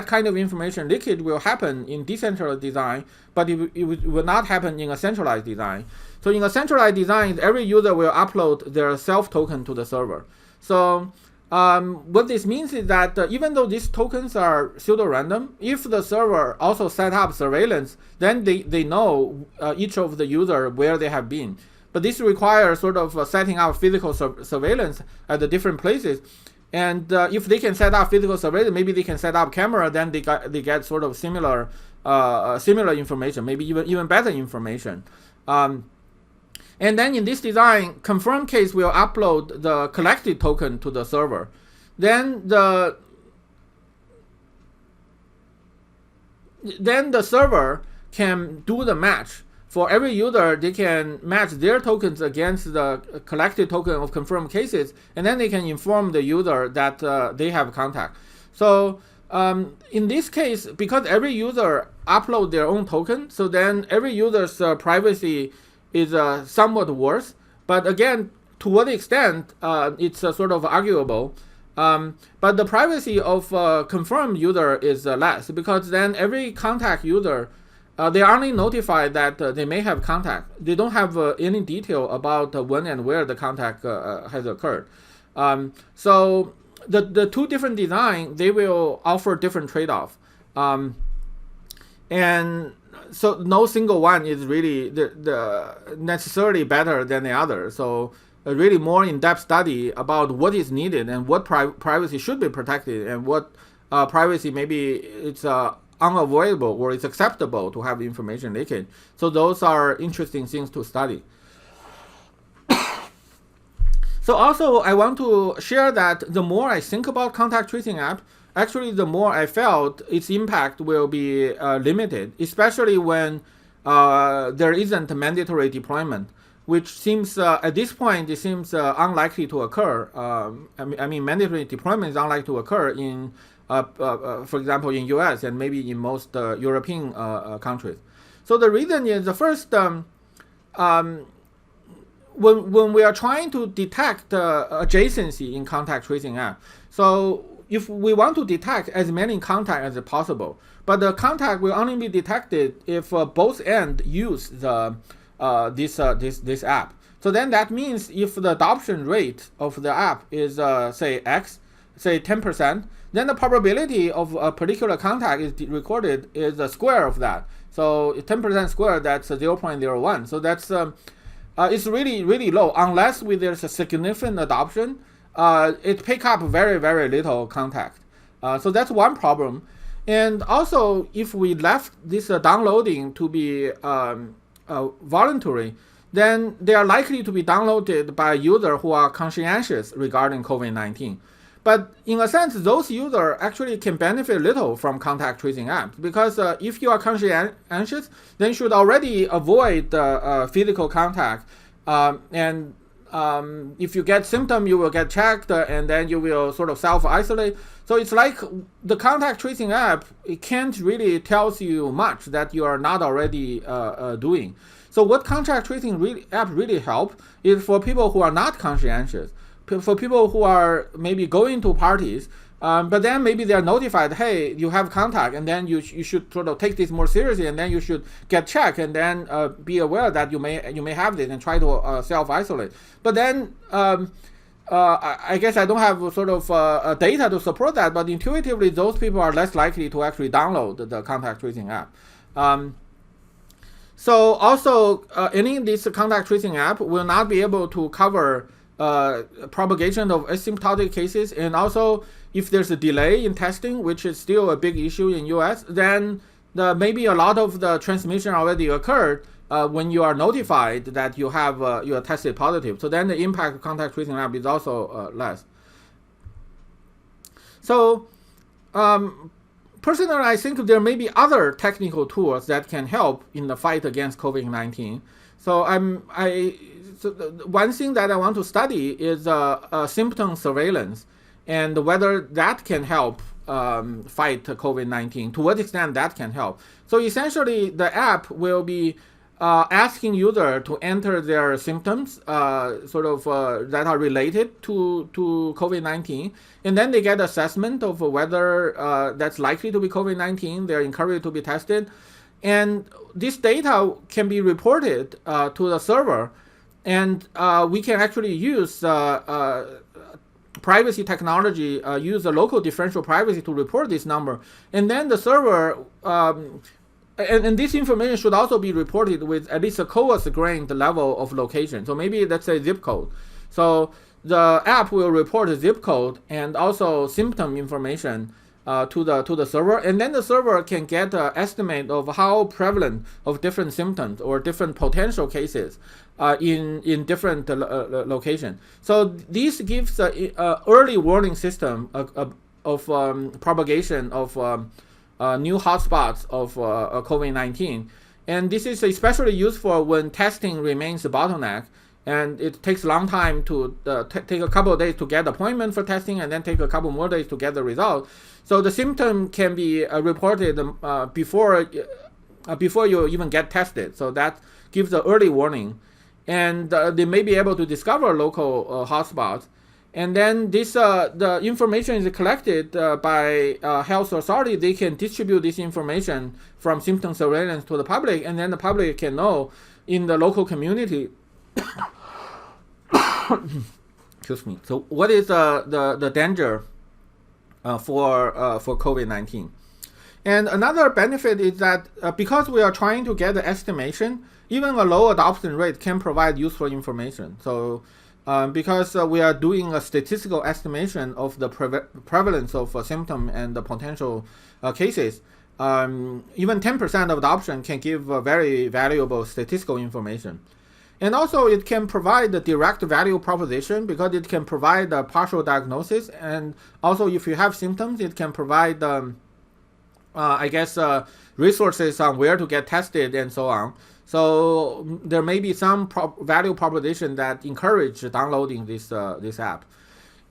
kind of information leakage will happen in decentralized design, but it will not happen in a centralized design. So in a centralized design, every user will upload their self token to the server. So what this means is that even though these tokens are pseudo-random, if the server also set up surveillance, then they know each of the user where they have been. But this requires sort of setting up physical surveillance at the different places. And if they can set up physical surveillance, maybe they can set up camera, then they get sort of similar information, maybe even better information. And then in this design, confirmed case will upload the collected token to the server. Then the server can do the match. For every user, they can match their tokens against the collected token of confirmed cases, and then they can inform the user that they have contact. So in this case, because every user upload their own token, so then every user's privacy is somewhat worse. But again, to what extent, it's sort of arguable. But the privacy of confirmed user is less, because then every contact user, they are only notified that they may have contact. They don't have any detail about when and where the contact has occurred. So the two different designs, they will offer different trade-off. And so no single one is really necessarily better than the other. So a really more in-depth study about what is needed and what privacy should be protected, and what privacy maybe it's unavoidable or it's acceptable to have information leakage. So those are interesting things to study. So also I want to share that the more I think about contact tracing app, actually the more I felt its impact will be limited, especially when there isn't a mandatory deployment, which seems at this point it seems unlikely to occur. I mean mandatory deployment is unlikely to occur in for example, in US and maybe in most European countries. So the reason is, the first, when we are trying to detect adjacency in contact tracing app, so if we want to detect as many contacts as possible, but the contact will only be detected if both ends use the this app. So then that means if the adoption rate of the app is say X, say 10%, then the probability of a particular contact is recorded is the square of that. So 10% squared, that's 0.01. So that's it's really, really low. Unless there's a significant adoption, it pick up very, very little contact. So that's one problem. And also, if we left this downloading to be voluntary, then they are likely to be downloaded by users who are conscientious regarding COVID-19. But in a sense, those users actually can benefit little from contact tracing apps, because if you are conscientious, then you should already avoid physical contact. And if you get symptoms, you will get checked, and then you will sort of self-isolate. So it's like the contact tracing app, it can't really tells you much that you are not already doing. So what contact tracing app really help is for people who are not conscientious. For people who are maybe going to parties, but then maybe they are notified, hey, you have contact, and then you should sort of take this more seriously, and then you should get checked, and then be aware that you may have this, and try to self-isolate. But then I guess I don't have sort of data to support that, but intuitively those people are less likely to actually download the contact tracing app. So also any of these contact tracing app will not be able to cover propagation of asymptomatic cases, and also if there's a delay in testing, which is still a big issue in US, then maybe a lot of the transmission already occurred, when you are notified that you are tested positive. So then the impact of contact tracing lab is also less. So personally, I think there may be other technical tools that can help in the fight against COVID-19. So one thing that I want to study is symptom surveillance and whether that can help fight COVID-19. To what extent that can help. So essentially, the app will be asking user to enter their symptoms that are related to COVID-19, and then they get assessment of whether that's likely to be COVID-19. They're encouraged to be tested, and this data can be reported to the server, and we can actually use privacy technology, use the local differential privacy to report this number, and then the server and this information should also be reported with at least a coarse-grained level of location. So maybe let's say zip code. So the app will report a zip code and also symptom information to the server, and then the server can get an estimate of how prevalent of different symptoms or different potential cases in different locations. So this gives an early warning system of propagation of new hotspots of COVID-19. And this is especially useful when testing remains a bottleneck, and it takes a long time to take a couple of days to get appointment for testing, and then take a couple more days to get the result. So the symptom can be reported before you even get tested. So that gives an early warning, and they may be able to discover local hotspots. And then this the information is collected by health authority. They can distribute this information from symptom surveillance to the public, and then the public can know in the local community. Excuse me. So what is the danger for COVID-19? And another benefit is that because we are trying to get the estimation, even a low adoption rate can provide useful information. So because we are doing a statistical estimation of the prevalence of a symptom and the potential cases, even 10% of adoption can give very valuable statistical information. And also it can provide the direct value proposition because it can provide a partial diagnosis, and also if you have symptoms, it can provide resources on where to get tested and so on. So there may be some value proposition that encourage downloading this app.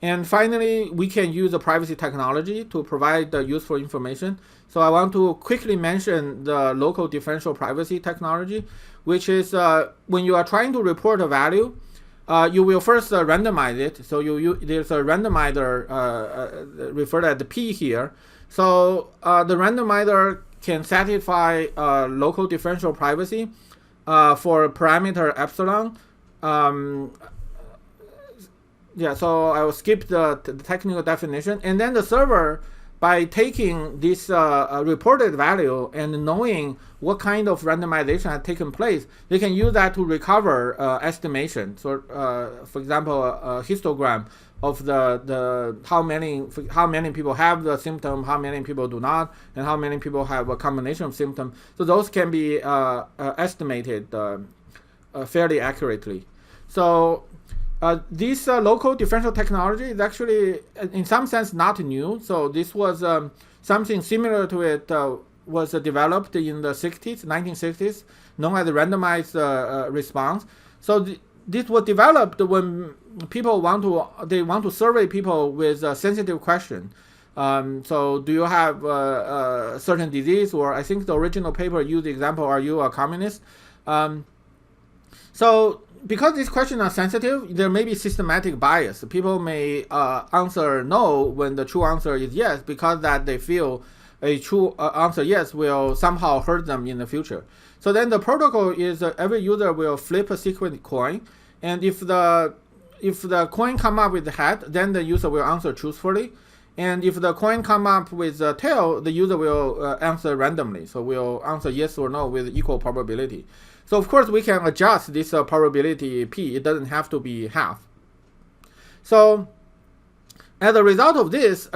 And finally, we can use the privacy technology to provide useful information. So I want to quickly mention the local differential privacy technology, which is when you are trying to report a value, you will first randomize it. So there's a randomizer referred as the P here. So the randomizer can satisfy local differential privacy for parameter epsilon. So I will skip the technical definition. And then the server, by taking this reported value and knowing what kind of randomization has taken place, they can use that to recover estimation. So, for example, a histogram of the how many people have the symptom, how many people do not, and how many people have a combination of symptoms. So those can be estimated fairly accurately. So this local differential technology is actually, in some sense, not new. So this was something similar to it was developed in the 1960s, known as randomized response. So this was developed when people want to survey people with a sensitive question. So do you have a certain disease? Or I think the original paper used the example, are you a communist? So because these questions are sensitive, there may be systematic bias. People may answer no when the true answer is yes, because that they feel a true answer yes will somehow hurt them in the future. So then the protocol is every user will flip a secret coin, and if the coin come up with the head, then the user will answer truthfully. And if the coin come up with a tail, the user will answer randomly. So we'll answer yes or no with equal probability. So of course we can adjust this probability P. It doesn't have to be half. So as a result of this,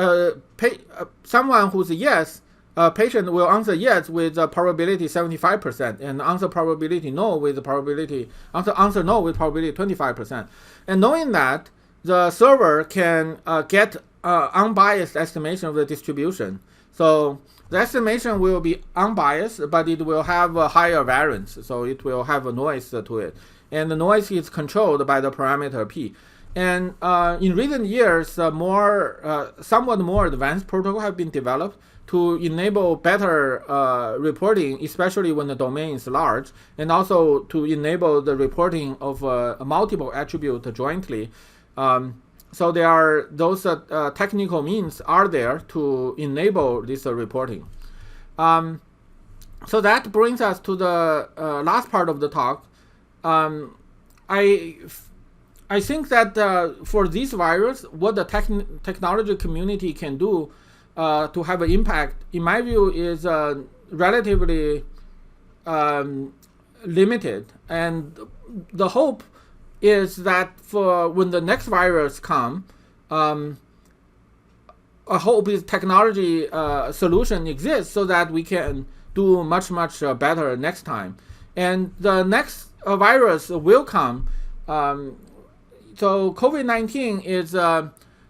someone who's yes a patient will answer yes with a probability 75%, and answer probability no with the probability answer no with probability 25%. And knowing that, the server can get unbiased estimation of the distribution. So the estimation will be unbiased, but it will have a higher variance. So it will have a noise to it. And the noise is controlled by the parameter P. And in recent years, somewhat more advanced protocols have been developed to enable better reporting, especially when the domain is large, and also to enable the reporting of multiple attributes jointly. So there are those technical means are there to enable this reporting. So that brings us to the last part of the talk. I think that for this virus, what the technology community can do to have an impact, in my view, is relatively limited. And the hope is that for when the next virus come, a hope is technology solution exists so that we can do much better next time. And the next virus will come. So COVID-19 is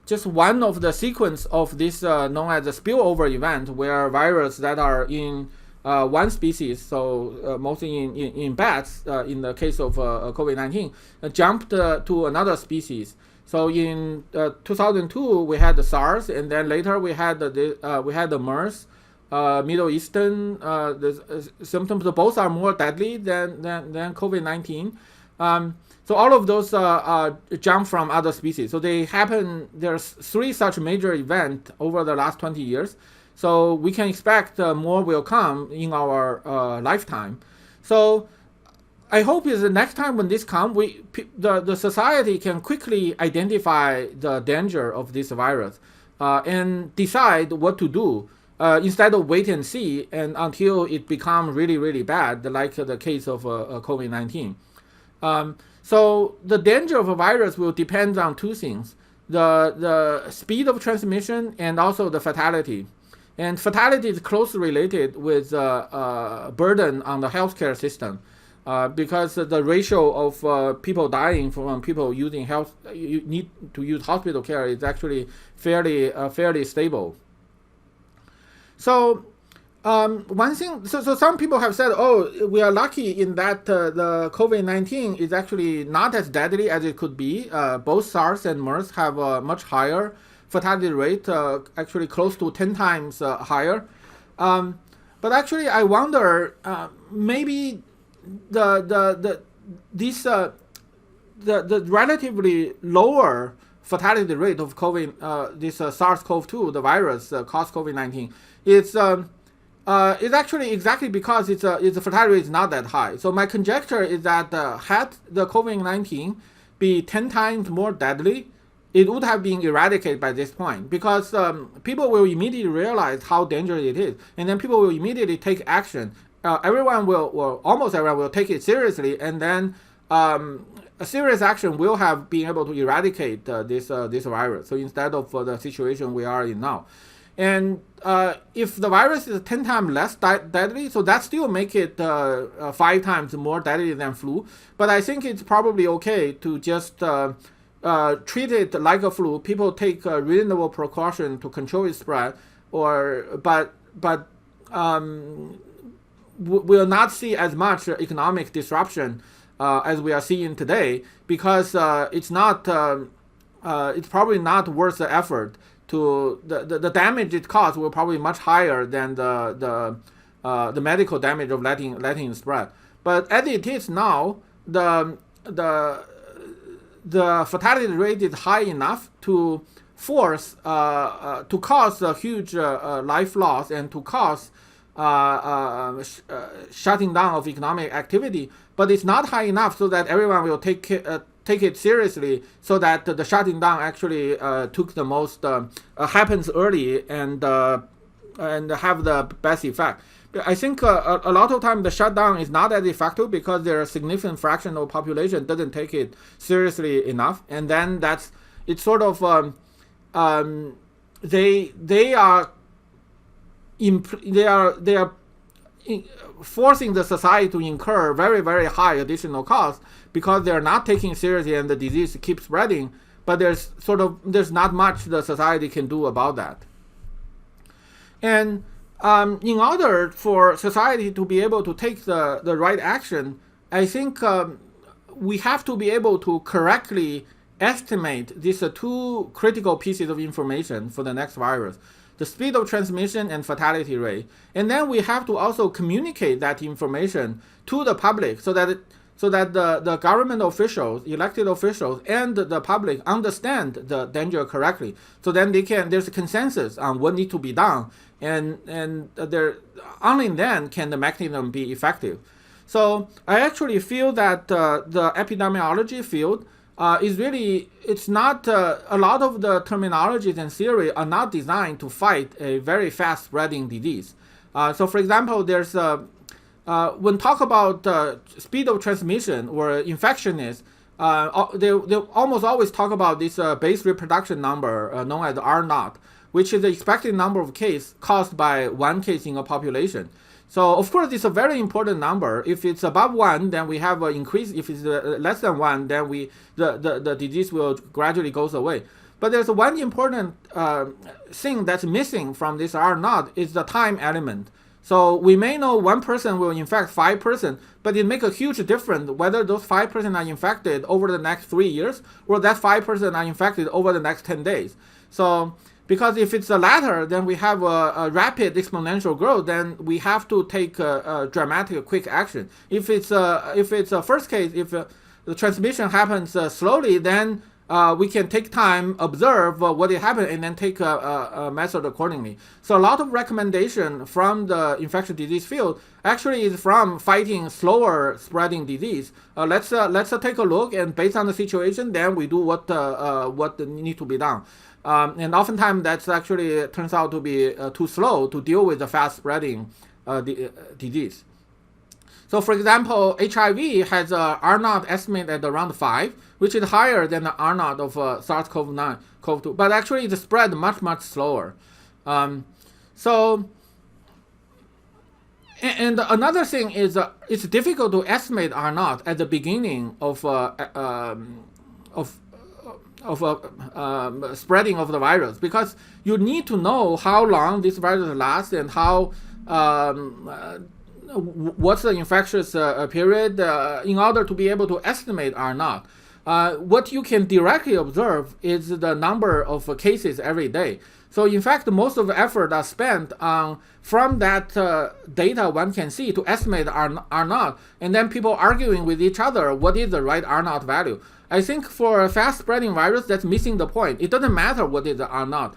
just one of the sequence of this known as a spillover event, where viruses that are in one species, so mostly in bats, in the case of COVID-19, jumped to another species. So in 2002, we had the SARS, and then later we had the MERS, Middle Eastern. The symptoms, both are more deadly than COVID-19. So all of those jump from other species. So they happen. There's 3 such major events over the last 20 years. So we can expect more will come in our lifetime. So I hope is the next time when this comes, the society can quickly identify the danger of this virus and decide what to do instead of wait and see and until it becomes really bad, like the case of COVID-19. So the danger of a virus will depend on 2 things: the speed of transmission and also the fatality. And fatality is closely related with burden on the healthcare system, because the ratio of people dying from people using you need to use hospital care is actually fairly stable. So one thing, so some people have said, oh, we are lucky in that the COVID-19 is actually not as deadly as it could be. Both SARS and MERS have a much higher fatality rate, actually close to 10 times higher. But actually, I wonder maybe the relatively lower fatality rate of COVID, this SARS-CoV-2, the virus caused COVID-19, it's actually exactly because its fatality rate is not that high. So my conjecture is that had the COVID-19 be 10 times more deadly, it would have been eradicated by this point, because people will immediately realize how dangerous it is, and then people will immediately take action. Almost everyone will take it seriously, and then a serious action will have been able to eradicate this virus. So instead of the situation we are in now. And if the virus is 10 times less deadly, so that still make it 5 times more deadly than flu. But I think it's probably okay to just treat it like a flu. People take reasonable precaution to control its spread, but will not see as much economic disruption as we are seeing today, because it's probably not worth the effort. To the damage it caused will probably much higher than the medical damage of letting it spread. But as it is now, the fatality rate is high enough to force to cause a huge life loss and to cause shutting down of economic activity. But it's not high enough so that everyone will take it seriously, so that the shutting down actually took the most happens early and have the best effect. I think a lot of time the shutdown is not as effective because there are a significant fraction of population doesn't take it seriously enough, and then it's sort of they are they are forcing the society to incur very, very high additional costs because they're not taking seriously and the disease keeps spreading. But there's not much the society can do about that. And in order for society to be able to take the right action, I think we have to be able to correctly estimate these two critical pieces of information for the next virus: the speed of transmission and fatality rate. And then we have to also communicate that information to the public so that the government officials, elected officials, and the public understand the danger correctly. So then there's a consensus on what needs to be done, and there only then can the mechanism be effective. So I actually feel that the epidemiology field is really, it's not, a lot of the terminologies and theory are not designed to fight a very fast spreading disease. So for example, there's when talk about speed of transmission or infectiousness, they almost always talk about this base reproduction number known as R0, which is the expected number of cases caused by one case in a population. So of course it's a very important number. If it's above 1, then we have an increase. If it's less than 1, then the disease will gradually goes away. But there's one important thing that's missing from this R0 is the time element. So we may know one person will infect 5 persons, but it makes a huge difference whether those 5 persons are infected over the next 3 years or that 5 persons are infected over the next 10 days. So because if it's the latter, then we have a rapid exponential growth, then we have to take a dramatic, quick action. If it's a first case, if the transmission happens slowly, then we can take time, observe what it happened, and then take a method accordingly. So a lot of recommendation from the infectious disease field actually is from fighting slower spreading disease. Let's take a look, and based on the situation, then we do what need to be done. And oftentimes that's actually turns out to be too slow to deal with the fast spreading disease. So for example, HIV has a R0 estimate at around 5, which is higher than the R0 of SARS-CoV-2, but actually it's spread much, much slower. So another thing is it's difficult to estimate R0 at the beginning of spreading of the virus, because you need to know how long this virus lasts and how what's the infectious period in order to be able to estimate R0. What you can directly observe is the number of cases every day. So in fact, most of the effort are spent on from that data one can see to estimate R0, and then people arguing with each other what is the right R0 value. I think for a fast spreading virus, that's missing the point. It doesn't matter what is the R0.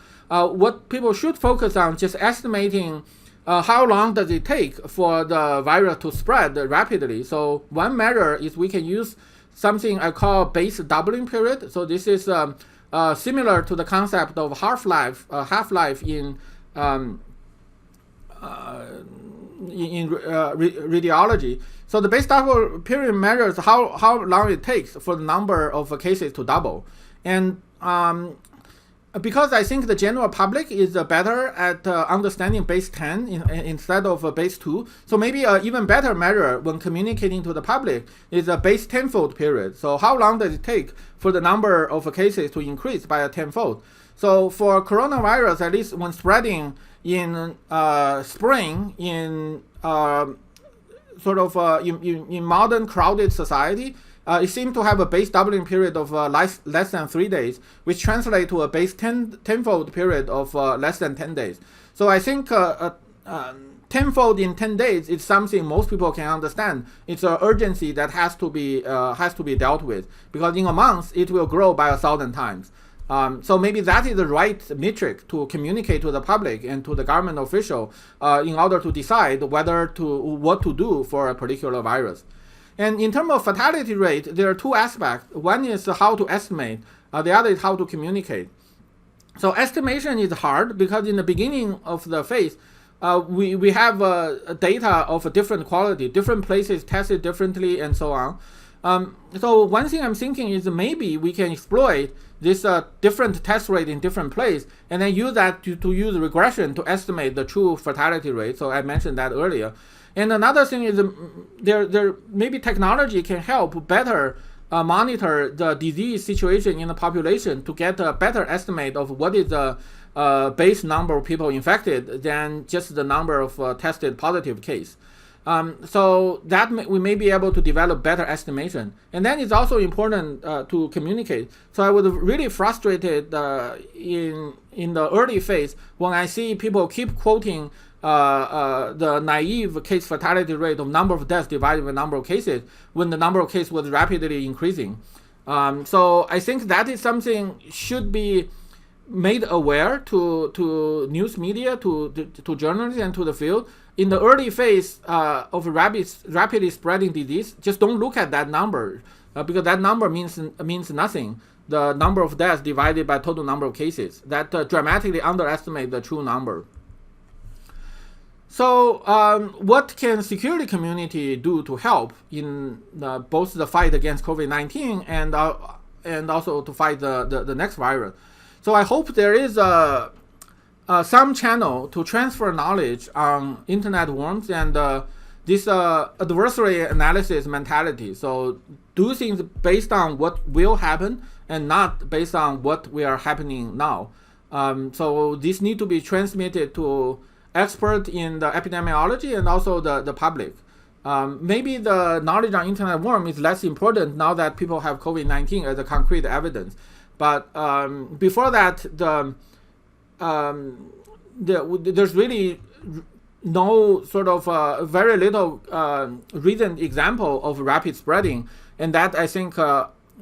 What people should focus on just estimating how long does it take for the virus to spread rapidly. So one measure is we can use something I call base doubling period. So this is similar to the concept of half-life in radiology. So the base double period measures how long it takes for the number of cases to double. And because I think the general public is better at understanding base 10 instead of base 2, so maybe an even better measure when communicating to the public is a base 10-fold period. So how long does it take for the number of cases to increase by a 10-fold? So for coronavirus, at least when spreading in spring in in modern crowded society, it seemed to have a base doubling period of less than 3 days, which translates to a base 10-fold period of less than 10 days. So I think 10-fold in 10 days is something most people can understand. It's an urgency that has to be dealt with, because in a month it will grow by 1,000 times. So maybe that is the right metric to communicate to the public and to the government official in order to decide what to do for a particular virus. And in terms of fatality rate, there are two aspects. One is how to estimate. The other is how to communicate. So estimation is hard because in the beginning of the phase, we have data of a different quality, different places tested differently, and so on. So one thing I'm thinking is maybe we can exploit this different test rate in different places, and then use that to use regression to estimate the true fatality rate. So I mentioned that earlier. And another thing is there maybe technology can help better monitor the disease situation in the population to get a better estimate of what is the base number of people infected than just the number of tested positive case. So that we may be able to develop better estimation. And then it's also important to communicate. So I was really frustrated in the early phase when I see people keep quoting the naive case fatality rate of number of deaths divided by number of cases when the number of cases was rapidly increasing. So I think that is something should be made aware to news media, to journalists, and to the field. In the early phase of rapidly spreading disease, just don't look at that number because that number means nothing. The number of deaths divided by total number of cases, that dramatically underestimate the true number. So what can security community do to help in both the fight against COVID-19 and also to fight the next virus? So I hope there is some channel to transfer knowledge on internet worms and this adversary analysis mentality. So do things based on what will happen and not based on what we are happening now. So this need to be transmitted to experts in the epidemiology and also the public. Maybe the knowledge on internet worm is less important now that people have COVID-19 as a concrete evidence. But before that, there's really no sort of very little recent example of rapid spreading, and that I think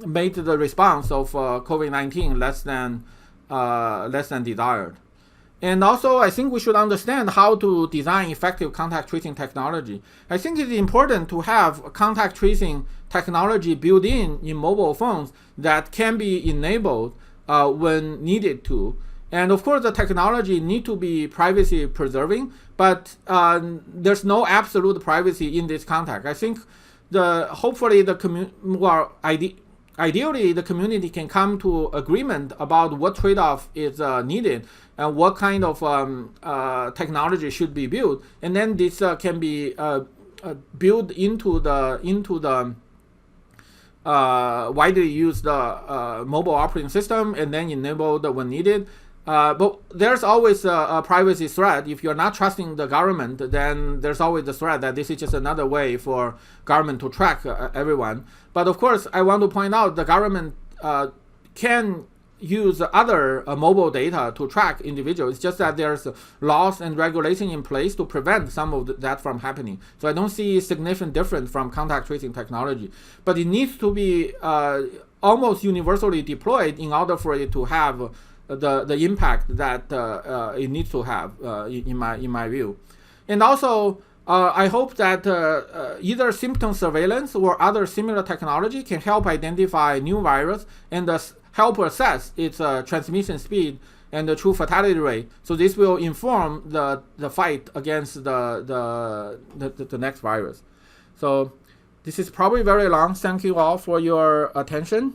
made the response of COVID-19 less than desired. And also, I think we should understand how to design effective contact tracing technology. I think it's important to have contact tracing technology built in mobile phones that can be enabled when needed to. And of course, the technology need to be privacy preserving, but there's no absolute privacy in this contact. I think hopefully ideally the community can come to agreement about what trade-off is needed and what kind of technology should be built, and then this can be built into the widely used mobile operating system, and then enabled when needed. But there's always a privacy threat. If you're not trusting the government, then there's always the threat that this is just another way for government to track everyone. But of course, I want to point out the government can use other mobile data to track individuals. It's just that there's laws and regulation in place to prevent some of that from happening. So I don't see significant difference from contact tracing technology. But it needs to be almost universally deployed in order for it to have the impact that it needs to have, in my view. And also, I hope that either symptom surveillance or other similar technology can help identify new virus and help assess its transmission speed and the true fatality rate. So this will inform the fight against the next virus. So this is probably very long. Thank you all for your attention.